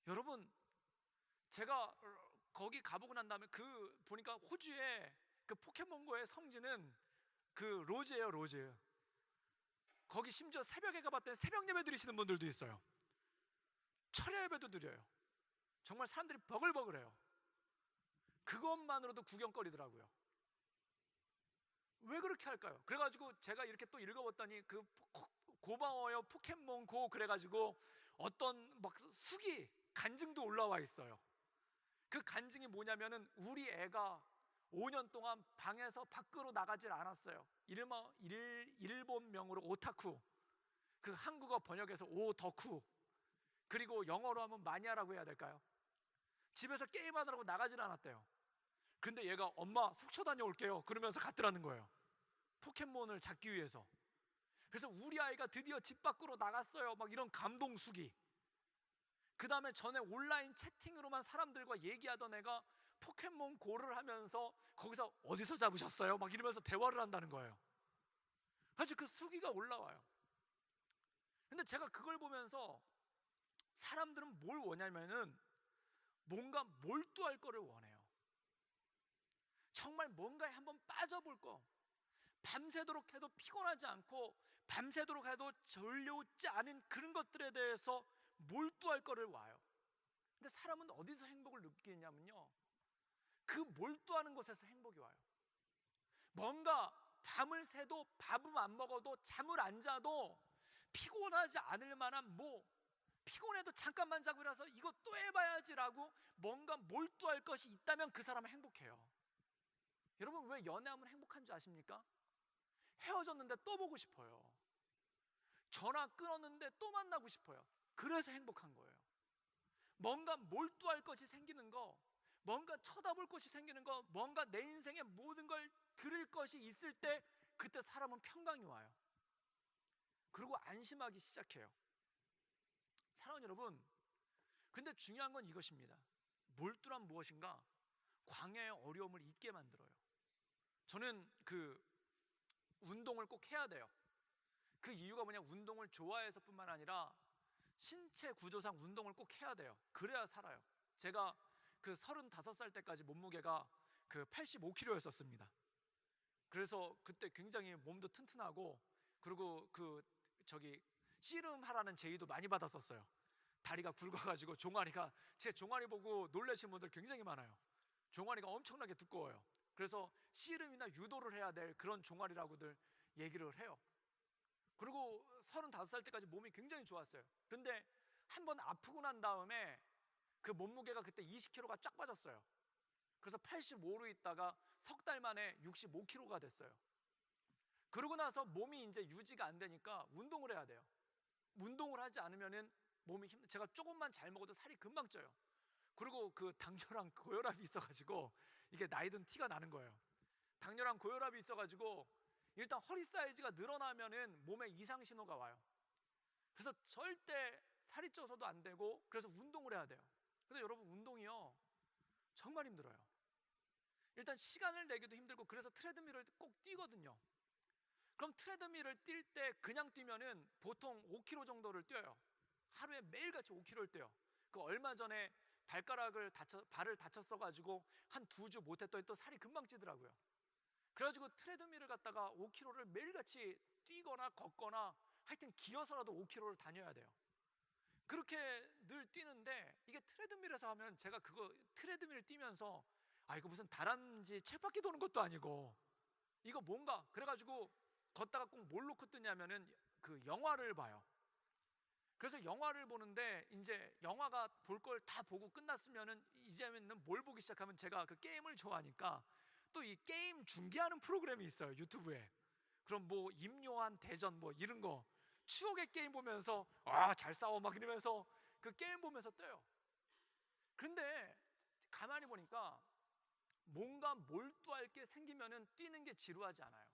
S1: 여러분 제가 거기 가보고 난 다음에 보니까 호주의 그 포켓몬고의 성지는 그 로즈예요. 로즈. 거기 심지어 새벽에 가봤더니 새벽 예배 드리시는 분들도 있어요. 철야 예배도 드려요. 정말 사람들이 버글버글해요. 그것만으로도 구경거리더라고요. 왜 그렇게 할까요? 그래가지고 제가 이렇게 또 읽어봤더니 그 고마워요 포켓몬 고 그래가지고 어떤 막 간증도 올라와 있어요. 그 간증이 뭐냐면은 우리 애가 5년 동안 방에서 밖으로 나가질 않았어요. 일본명으로 오타쿠, 그 한국어 번역해서 오덕후, 그리고 영어로 하면 마니아라고 해야 될까요? 집에서 게임하느라고 나가질 않았대요. 근데 얘가 엄마 속초 다녀올게요 그러면서 갔더라는 거예요. 포켓몬을 잡기 위해서. 그래서 우리 아이가 드디어 집 밖으로 나갔어요. 막 이런 감동 수기. 그 다음에 전에 온라인 채팅으로만 사람들과 얘기하던 애가 포켓몬 고를 하면서 거기서 어디서 잡으셨어요? 막 이러면서 대화를 한다는 거예요. 그래서 그 수기가 올라와요. 근데 제가 그걸 보면서 사람들은 뭘 원하냐면은 뭔가 몰두할 거를 원해요. 정말 뭔가에 한번 빠져볼 거. 밤새도록 해도 피곤하지 않고 밤새도록 해도 졸려오지 않은 그런 것들에 대해서 몰두할 거를 와요. 근데 사람은 어디서 행복을 느끼냐면요, 그 몰두하는 곳에서 행복이 와요. 뭔가 밤을 새도 밥은 안 먹어도 잠을 안 자도 피곤하지 않을 만한 피곤해도 잠깐만 자고 일어나서 이거 또 해봐야지라고 뭔가 몰두할 것이 있다면 그 사람은 행복해요. 여러분, 왜 연애하면 행복한 줄 아십니까? 헤어졌는데 또 보고 싶어요. 전화 끊었는데 또 만나고 싶어요. 그래서 행복한 거예요. 뭔가 몰두할 것이 생기는 거, 뭔가 쳐다볼 것이 생기는 거, 뭔가 내 인생의 모든 걸 들을 것이 있을 때 그때 사람은 평강이 와요. 그리고 안심하기 시작해요. 사랑하는 여러분, 근데 중요한 건 이것입니다. 몰두란 무엇인가? 광야의 어려움을 잊게 만들어요. 저는 운동을 꼭 해야 돼요. 그 이유가 뭐냐, 운동을 좋아해서뿐만 아니라 신체 구조상 운동을 꼭 해야 돼요. 그래야 살아요. 제가 35살 때까지 몸무게가 85kg였었습니다. 그래서 그때 굉장히 몸도 튼튼하고, 그리고 씨름하라는 제의도 많이 받았었어요. 다리가 굵어가지고 제 종아리 보고 놀라신 분들 굉장히 많아요. 종아리가 엄청나게 두꺼워요. 그래서 씨름이나 유도를 해야 될 그런 종아리라고들 얘기를 해요. 그리고 35살 때까지 몸이 굉장히 좋았어요. 그런데 한번 아프고 난 다음에 그 몸무게가 그때 20kg가 쫙 빠졌어요. 그래서 85로 있다가 석 달 만에 65kg가 됐어요. 그러고 나서 몸이 이제 유지가 안 되니까 운동을 해야 돼요. 운동을 하지 않으면은 제가 조금만 잘 먹어도 살이 금방 쪄요. 그리고 당뇨랑 고혈압이 있어가지고 이게 나이 든 티가 나는 거예요. 당뇨랑 고혈압이 있어가지고 일단 허리 사이즈가 늘어나면은 몸에 이상 신호가 와요. 그래서 절대 살이 쪄서도 안 되고, 그래서 운동을 해야 돼요. 근데 여러분, 운동이요 정말 힘들어요. 일단 시간을 내기도 힘들고, 그래서 트레드밀을 꼭 뛰거든요. 그럼 트레드밀을 뛸 때 그냥 뛰면은 보통 5km 정도를 뛰어요. 하루에 매일같이 5km를 뛰어요. 얼마 전에 발을 다쳤어가지고 한 2주 못했더니 또 살이 금방 찌더라고요. 그래가지고 트레드밀을 갖다가 5km를 매일같이 뛰거나 걷거나 하여튼 기어서라도 5km를 다녀야 돼요. 그렇게 늘 뛰는데, 이게 트레드밀에서 하면 제가 트레드밀을 뛰면서 이거 무슨 다람쥐 쳇바퀴 도는 것도 아니고 이거 뭔가, 그래가지고 걷다가 꼭 뭘 놓고 뜨냐면은 영화를 봐요. 그래서 영화를 보는데, 이제 영화가 볼 걸 다 보고 끝났으면은 이제는 뭘 보기 시작하면, 제가 게임을 좋아하니까 또 이 게임 중계하는 프로그램이 있어요, 유튜브에. 그럼 임요한 대전 이런 거, 추억의 게임 보면서 잘 싸워 막 이러면서 게임 보면서 떠요. 그런데 가만히 보니까 뭔가 몰두할 게 생기면은 뛰는 게 지루하지 않아요.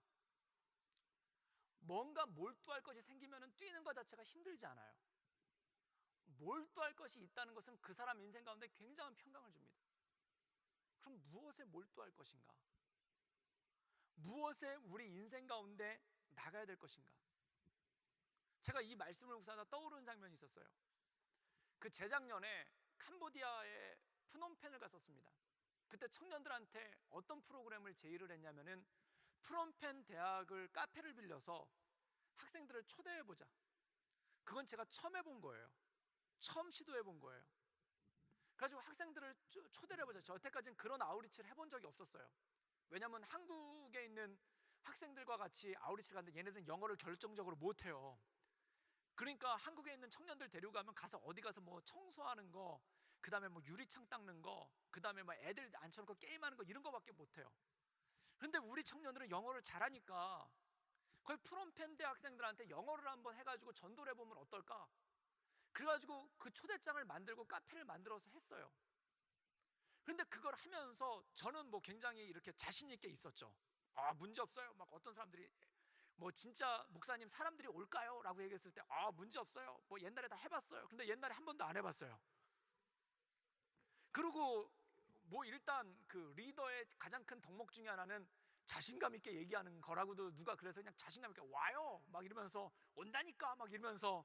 S1: 뭔가 몰두할 것이 생기면은 뛰는 것 자체가 힘들지 않아요. 몰두할 것이 있다는 것은 그 사람 인생 가운데 굉장한 평강을 줍니다. 그럼 무엇에 몰두할 것인가? 무엇에 우리 인생 가운데 나가야 될 것인가? 제가 이 말씀을 묵상하다 떠오르는 장면이 있었어요. 재작년에 캄보디아의 프놈펜을 갔었습니다. 그때 청년들한테 어떤 프로그램을 제의를 했냐면은, 프놈펜 대학을 카페를 빌려서 학생들을 초대해보자. 그건 제가 처음 해본 거예요. 처음 시도해본 거예요. 그래가지고 학생들을 초대를 해보자. 저 여태까지는 그런 아우리치를 해본 적이 없었어요. 왜냐하면 한국에 있는 학생들과 같이 아우리치를 갔는데 얘네들은 영어를 결정적으로 못해요. 그러니까 한국에 있는 청년들 데려가면 어디 가서 청소하는 거, 그 다음에 유리창 닦는 거, 그 다음에 애들 앉혀놓고 게임하는 거, 이런 거밖에 못해요. 그런데 우리 청년들은 영어를 잘하니까 거기 프놈펜 대학생들한테 영어를 한번 해가지고 전도를 해보면 어떨까? 그래가지고 초대장을 만들고 카페를 만들어서 했어요. 그런데 그걸 하면서 저는 굉장히 이렇게 자신 있게 있었죠. 문제 없어요. 어떤 사람들이 진짜 목사님 사람들이 올까요? 라고 얘기했을 때 문제 없어요. 옛날에 다 해봤어요. 근데 옛날에 한 번도 안 해봤어요. 그리고 일단 리더의 가장 큰 덕목 중에 하나는 자신감 있게 얘기하는 거라고도 누가 그래서 그냥 자신감 있게 와요 막 이러면서, 온다니까 막 이러면서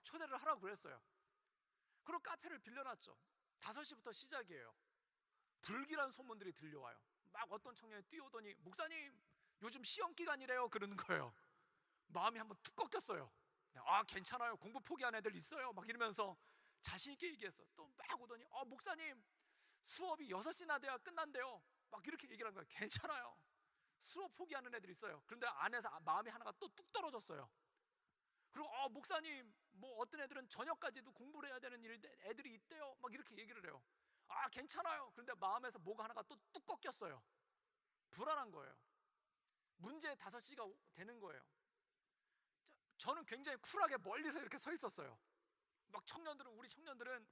S1: 초대를 하라고 그랬어요. 그리고 카페를 빌려놨죠. 5시부터 시작이에요. 불길한 소문들이 들려와요. 어떤 청년이 뛰어오더니, 목사님 요즘 시험 기간이래요 그러는 거예요. 마음이 한번 툭 꺾였어요. 괜찮아요, 공부 포기한 애들 있어요 막 이러면서 자신 있게 얘기했어. 또 오더니 목사님 수업이 6시나 돼야 끝난대요. 막 이렇게 얘기를 한 거예요. 괜찮아요. 수업 포기하는 애들이 있어요. 그런데 안에서 마음이 하나가 또 뚝 떨어졌어요. 그리고 목사님, 뭐 어떤 애들은 저녁까지도 공부를 해야 되는 애들이 있대요. 막 이렇게 얘기를 해요. 괜찮아요. 그런데 마음에서 뭐가 하나가 또 뚝 꺾였어요. 불안한 거예요. 문제 5시가 되는 거예요. 저는 굉장히 쿨하게 멀리서 이렇게 서 있었어요. 막 우리 청년들은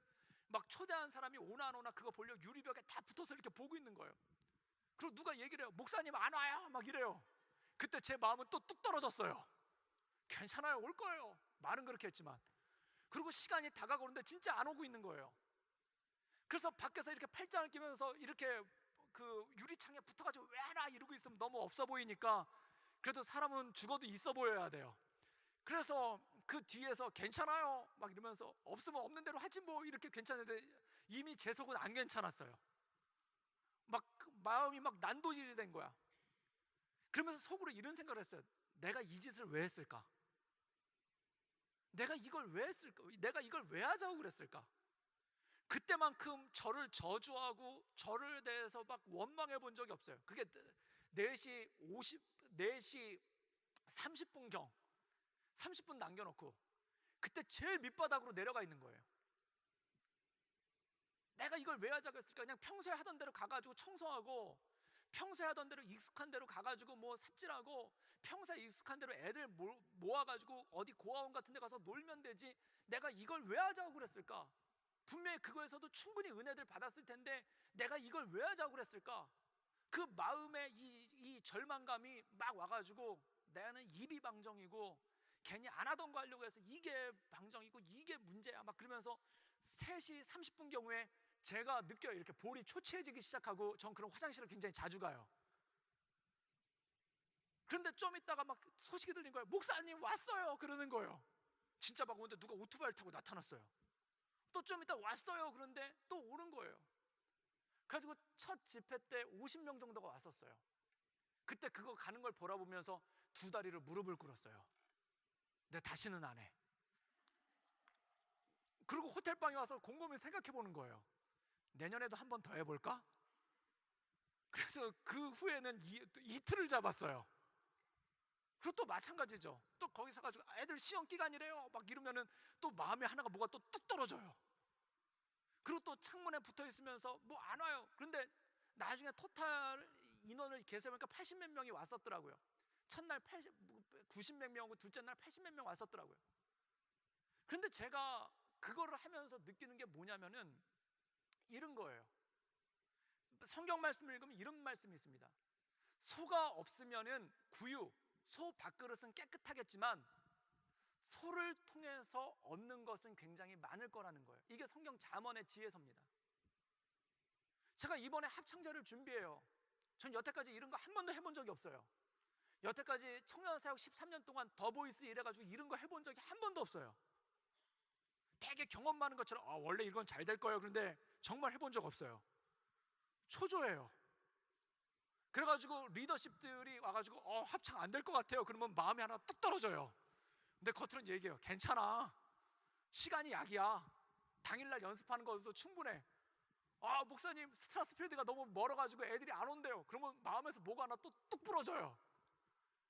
S1: 막 초대한 사람이 오나 안 오나 그거 보려고 유리벽에 다 붙어서 이렇게 보고 있는 거예요. 그리고 누가 얘기를 해요. 목사님 안 와요? 막 이래요. 그때 제 마음은 또 뚝 떨어졌어요. 괜찮아요, 올 거예요. 말은 그렇게 했지만. 그리고 시간이 다가오는데 진짜 안 오고 있는 거예요. 그래서 밖에서 이렇게 팔짱을 끼면서 이렇게 그 유리창에 붙어가지고 왜 안 와? 이러고 있으면 너무 없어 보이니까, 그래도 사람은 죽어도 있어 보여야 돼요. 그래서 그 뒤에서 괜찮아요 막 이러면서 없으면 없는 대로 하지 뭐 이렇게 괜찮은데, 이미 제 속은 안 괜찮았어요. 막 마음이 막 난도질이 된 거야. 그러면서 속으로 이런 생각을 했어요. 내가 이 짓을 왜 했을까? 내가 이걸 왜 했을까? 내가 이걸 왜 하자고 그랬을까? 그때만큼 저를 저주하고 저를 대해서 막 원망해 본 적이 없어요. 그게 4시 30분경 30분 남겨놓고 그때 제일 밑바닥으로 내려가 있는 거예요. 내가 이걸 왜 하자고 했을까? 그냥 평소에 하던 대로 가가지고 청소하고, 평소에 하던 대로 익숙한 대로 가가지고 뭐 삽질하고, 평소에 익숙한 대로 애들 모아가지고 어디 고아원 같은 데 가서 놀면 되지, 내가 이걸 왜 하자고 그랬을까? 분명히 그거에서도 충분히 은혜들 받았을 텐데 내가 이걸 왜 하자고 그랬을까? 그 마음에 이 절망감이 막 와가지고 나는 입이 방정이고 괜히 안 하던 거 하려고 해서 이게 방정이고 이게 문제야 막 그러면서 3시 30분 경우에 제가 느껴요. 이렇게 볼이 초췌해지기 시작하고, 전 그런 화장실을 굉장히 자주 가요. 그런데 좀 있다가 막 소식이 들린 거예요. 목사님 왔어요 그러는 거예요. 진짜 막 오는데 누가 오토바이를 타고 나타났어요. 또 좀 있다 왔어요. 그런데 또 오는 거예요. 그래가지고 첫 집회 때 50명 정도가 왔었어요. 그때 그거 가는 걸 바라보면서 2다리를 무릎을 꿇었어요. 내 다시는 안 해. 그리고 호텔방에 와서 곰곰이 생각해 보는 거예요. 내년에도 한 번 더 해볼까? 그래서 그 후에는 이틀을 잡았어요. 그리고 또 마찬가지죠. 또 거기서 가지고 애들 시험 기간이래요 막 이러면은 또 마음에 하나가 뭐가 또 뚝 떨어져요. 그리고 또 창문에 붙어 있으면서 뭐 안 와요. 그런데 나중에 토탈 인원을 계산해보니까 80몇 명이 왔었더라고요. 첫날 90몇 명이고 둘째 날 80몇 명 왔었더라고요. 그런데 제가 그거를 하면서 느끼는 게 뭐냐면은 이런 거예요. 성경 말씀을 읽으면 이런 말씀이 있습니다. 소가 없으면은 소 밥그릇은 깨끗하겠지만 소를 통해서 얻는 것은 굉장히 많을 거라는 거예요. 이게 성경 잠언의 지혜서입니다. 제가 이번에 합창자를 준비해요. 전 여태까지 이런 거 한 번도 해본 적이 없어요. 여태까지 청년사역 13년 동안 더보이스 이래가지고 이런 거 해본 적이 한 번도 없어요. 되게 경험 많은 것처럼 원래 이건 잘 될 거예요. 그런데 정말 해본 적 없어요. 초조해요. 그래가지고 리더십들이 와가지고 합창 안 될 것 같아요. 그러면 마음이 하나 뚝 떨어져요. 근데 겉으로는 얘기해요. 괜찮아. 시간이 약이야. 당일날 연습하는 것도 충분해. 목사님 스트라스필드가 너무 멀어가지고 애들이 안 온대요. 그러면 마음에서 뭐가 하나 또 뚝 부러져요.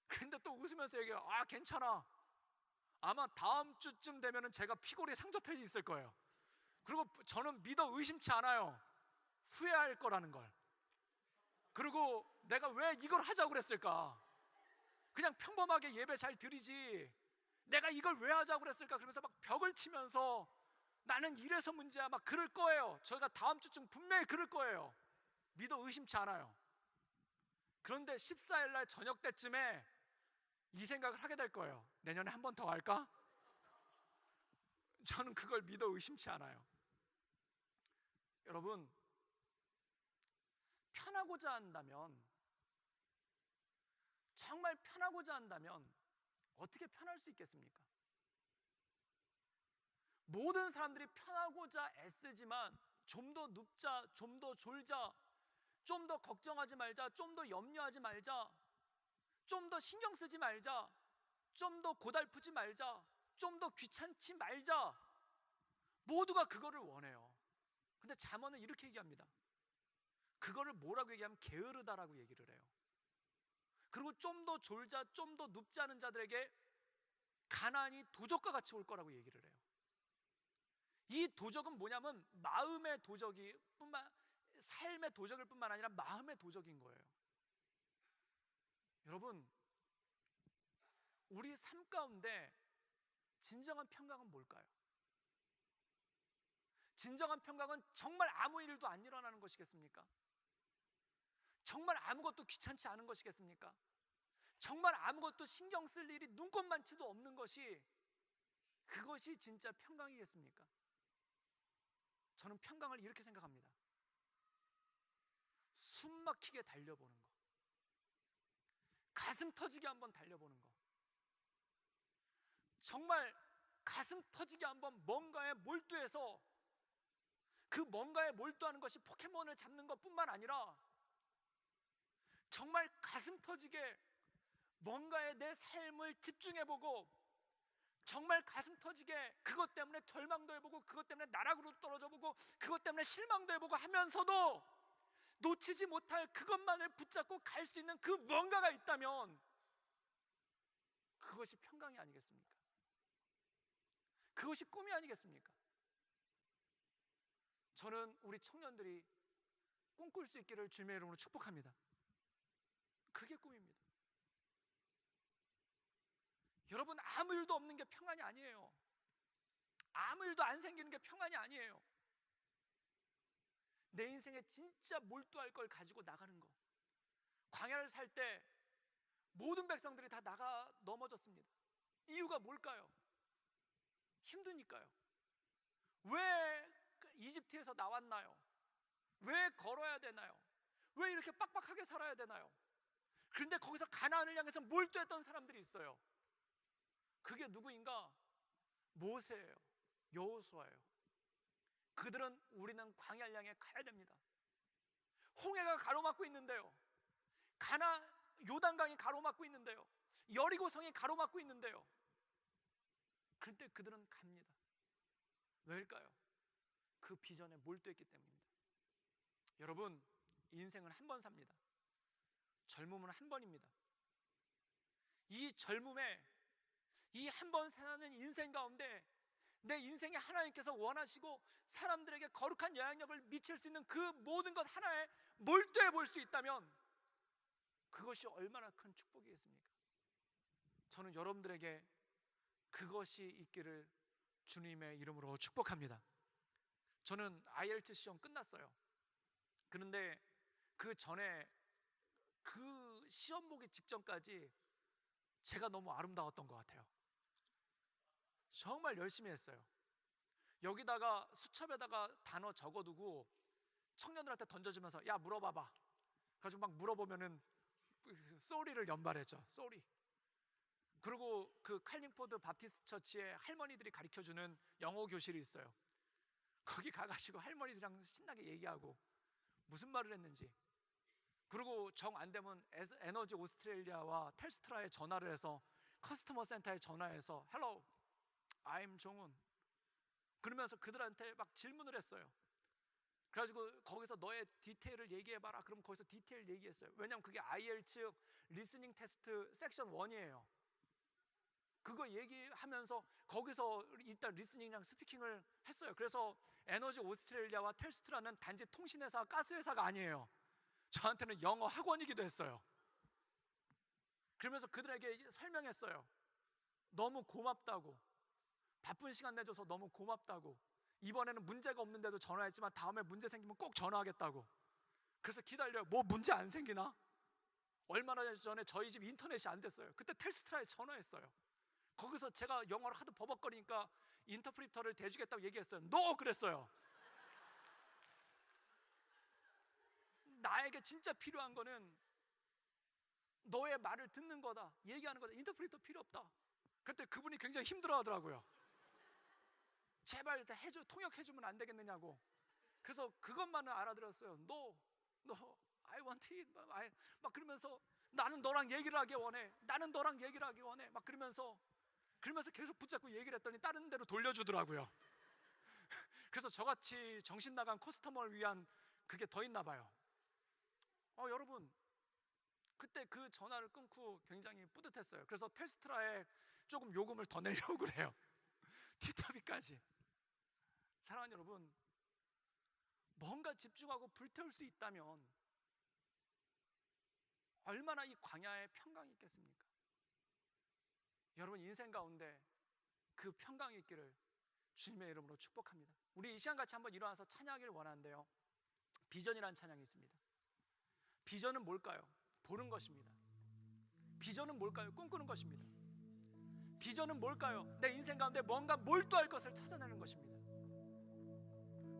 S1: 근데 또 웃으면서 얘기해요. 괜찮아. 아마 다음 주쯤 되면은 제가 피골이 상접해 있을 거예요. 그리고 저는 믿어 의심치 않아요. 후회할 거라는 걸. 그리고 내가 왜 이걸 하자고 그랬을까? 그냥 평범하게 예배 잘 드리지 내가 이걸 왜 하자고 그랬을까? 그러면서 막 벽을 치면서 나는 이래서 문제야 막 그럴 거예요. 저희가 다음 주쯤 분명히 그럴 거예요. 믿어 의심치 않아요. 그런데 14일 날 저녁 때쯤에 이 생각을 하게 될 거예요. 내년에 한 번 더 할까? 저는 그걸 믿어 의심치 않아요. 여러분, 편하고자 한다면, 정말 편하고자 한다면 어떻게 편할 수 있겠습니까? 모든 사람들이 편하고자 애쓰지만 좀 더 눕자, 좀 더 졸자, 좀 더 걱정하지 말자, 좀 더 염려하지 말자, 좀 더 신경 쓰지 말자, 좀 더 고달프지 말자, 좀 더 귀찮지 말자, 모두가 그거를 원해요. 근데 잠언은 이렇게 얘기합니다. 그거를 뭐라고 얘기하면 게으르다라고 얘기를 해요. 그리고 좀 더 졸자, 좀 더 눕지 않은 자들에게 가난이 도적과 같이 올 거라고 얘기를 해요. 이 도적은 뭐냐면 마음의 도적이 삶의 도적일 뿐만 아니라 마음의 도적인 거예요. 여러분, 우리 삶 가운데 진정한 평강은 뭘까요? 진정한 평강은 정말 아무 일도 안 일어나는 것이겠습니까? 정말 아무것도 귀찮지 않은 것이겠습니까? 정말 아무것도 신경 쓸 일이 눈꼽만치도 없는 것이, 그것이 진짜 평강이겠습니까? 저는 평강을 이렇게 생각합니다. 숨 막히게 달려보는 거, 가슴 터지게 한번 달려보는 거, 정말 가슴 터지게 한번 뭔가에 몰두해서 그 뭔가에 몰두하는 것이 포켓몬을 잡는 것뿐만 아니라 정말 가슴 터지게 뭔가에 내 삶을 집중해보고, 정말 가슴 터지게 그것 때문에 절망도 해보고, 그것 때문에 나락으로 떨어져보고, 그것 때문에 실망도 해보고 하면서도 놓치지 못할 그것만을 붙잡고 갈 수 있는 그 뭔가가 있다면 그것이 평강이 아니겠습니까? 그것이 꿈이 아니겠습니까? 저는 우리 청년들이 꿈꿀 수 있기를 주님의 이름으로 축복합니다. 그게 꿈입니다. 여러분, 아무 일도 없는 게 평안이 아니에요. 아무 일도 안 생기는 게 평안이 아니에요. 내 인생에 진짜 몰두할 걸 가지고 나가는 거. 광야를 살 때 모든 백성들이 다 나가 넘어졌습니다. 이유가 뭘까요? 힘드니까요. 왜 이집트에서 나왔나요? 왜 걸어야 되나요? 왜 이렇게 빡빡하게 살아야 되나요? 그런데 거기서 가나안을 향해서 몰두했던 사람들이 있어요. 그게 누구인가? 모세예요. 여호수아예요. 그들은 우리는 광야를 향해 가야 됩니다. 홍해가 가로막고 있는데요. 요단강이 가로막고 있는데요. 여리고성이 가로막고 있는데요. 그런데 그들은 갑니다. 왜일까요? 그 비전에 몰두했기 때문입니다. 여러분, 인생은 한 번 삽니다. 젊음은 한 번입니다. 이 젊음에, 이 한 번 사는 인생 가운데 내 인생에 하나님께서 원하시고 사람들에게 거룩한 영향력을 미칠 수 있는 그 모든 것 하나에 몰두해 볼 수 있다면 그것이 얼마나 큰 축복이겠습니까? 저는 여러분들에게 그것이 있기를 주님의 이름으로 축복합니다. 저는 IELTS 시험 끝났어요. 그런데 그 전에 그 시험 보기 직전까지 제가 너무 아름다웠던 것 같아요. 정말 열심히 했어요. 여기다가 수첩에다가 단어 적어두고 청년들한테 던져주면서 야 물어봐봐. 그래가지고 막 물어보면은 쏘리를 연발했죠. 쏘리. 그리고 그 칼링포드 바티스트 처치에 할머니들이 가르쳐주는 영어 교실이 있어요. 거기 가가지고 할머니들이랑 신나게 얘기하고 무슨 말을 했는지, 그리고 정 안 되면 에너지 오스트레일리아와 텔스트라에 전화를 해서 커스터머 센터에 전화해서 Hello, I'm 정훈. 그러면서 그들한테 막 질문을 했어요. 그래가지고 거기서 너의 디테일을 얘기해봐라. 그럼 거기서 디테일 얘기했어요. 왜냐면 그게 IELTS 리스닝 테스트 섹션 1이에요. 그거 얘기하면서 거기서 일단 리스닝이랑 스피킹을 했어요. 그래서 에너지 오스트레일리아와 텔스트라는 단지 통신회사, 가스회사가 아니에요. 저한테는 영어 학원이기도 했어요. 그러면서 그들에게 설명했어요. 너무 고맙다고, 바쁜 시간 내줘서 너무 고맙다고, 이번에는 문제가 없는데도 전화했지만 다음에 문제 생기면 꼭 전화하겠다고. 그래서 기다려요. 뭐 문제 안 생기나? 얼마나 전에 저희 집 인터넷이 안 됐어요. 그때 텔스트라에 전화했어요. 거기서 제가 영어를 하도 버벅거리니까 인터프리터를 대주겠다고 얘기했어요. NO! 그랬어요. 나에게 진짜 필요한 거는 너의 말을 듣는 거다, 얘기하는 거다. 인터프리터 필요 없다. 그때 그분이 굉장히 힘들어 하더라고요. 제발 해줘, 통역해주면 안 되겠느냐고. 그래서 그것만은 알아들었어요. No, I want it. 막 그러면서 나는 너랑 얘기를 하기 원해. 나는 너랑 얘기를 하기 원해. 막 그러면서 계속 붙잡고 얘기를 했더니 다른 데로 돌려주더라고요. 그래서 저같이 정신 나간 커스터머를 위한 그게 더 있나 봐요. 여러분, 그때 그 전화를 끊고 굉장히 뿌듯했어요. 그래서 텔스트라에 조금 요금을 더 내려고 그래요. 튜터비까지. 사랑하는 여러분, 뭔가 집중하고 불태울 수 있다면 얼마나 이 광야에 평강이 있겠습니까? 여러분, 인생 가운데 그 평강이 있기를 주님의 이름으로 축복합니다. 우리 이 시간 같이 한번 일어나서 찬양하기를 원하는데요, 비전이라는 찬양이 있습니다. 비전은 뭘까요? 보는 것입니다. 비전은 뭘까요? 꿈꾸는 것입니다. 비전은 뭘까요? 내 인생 가운데 뭔가 몰두할 것을 찾아내는 것입니다.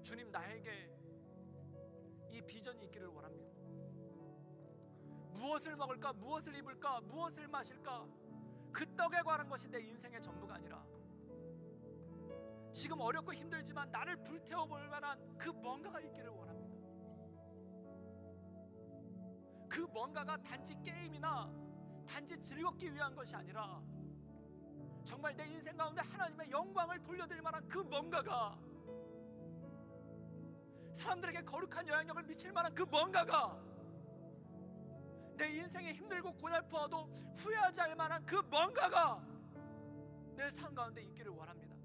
S1: 주님, 나에게 이 비전이 있기를 원합니다. 무엇을 먹을까? 무엇을 입을까? 무엇을 마실까? 그 떡에 관한 것이 내 인생의 전부가 아니라 지금 어렵고 힘들지만 나를 불태워볼 만한 그 뭔가가 있기를 원합니다. 그 뭔가가 단지 게임이나 단지 즐겁기 위한 것이 아니라 정말 내 인생 가운데 하나님의 영광을 돌려드릴 만한 그 뭔가가, 사람들에게 거룩한 영향력을 미칠 만한 그 뭔가가, 내 인생이 힘들고 고달퍼도 후회하지 않을 만한 그 뭔가가 내 삶 가운데 있기를 원합니다.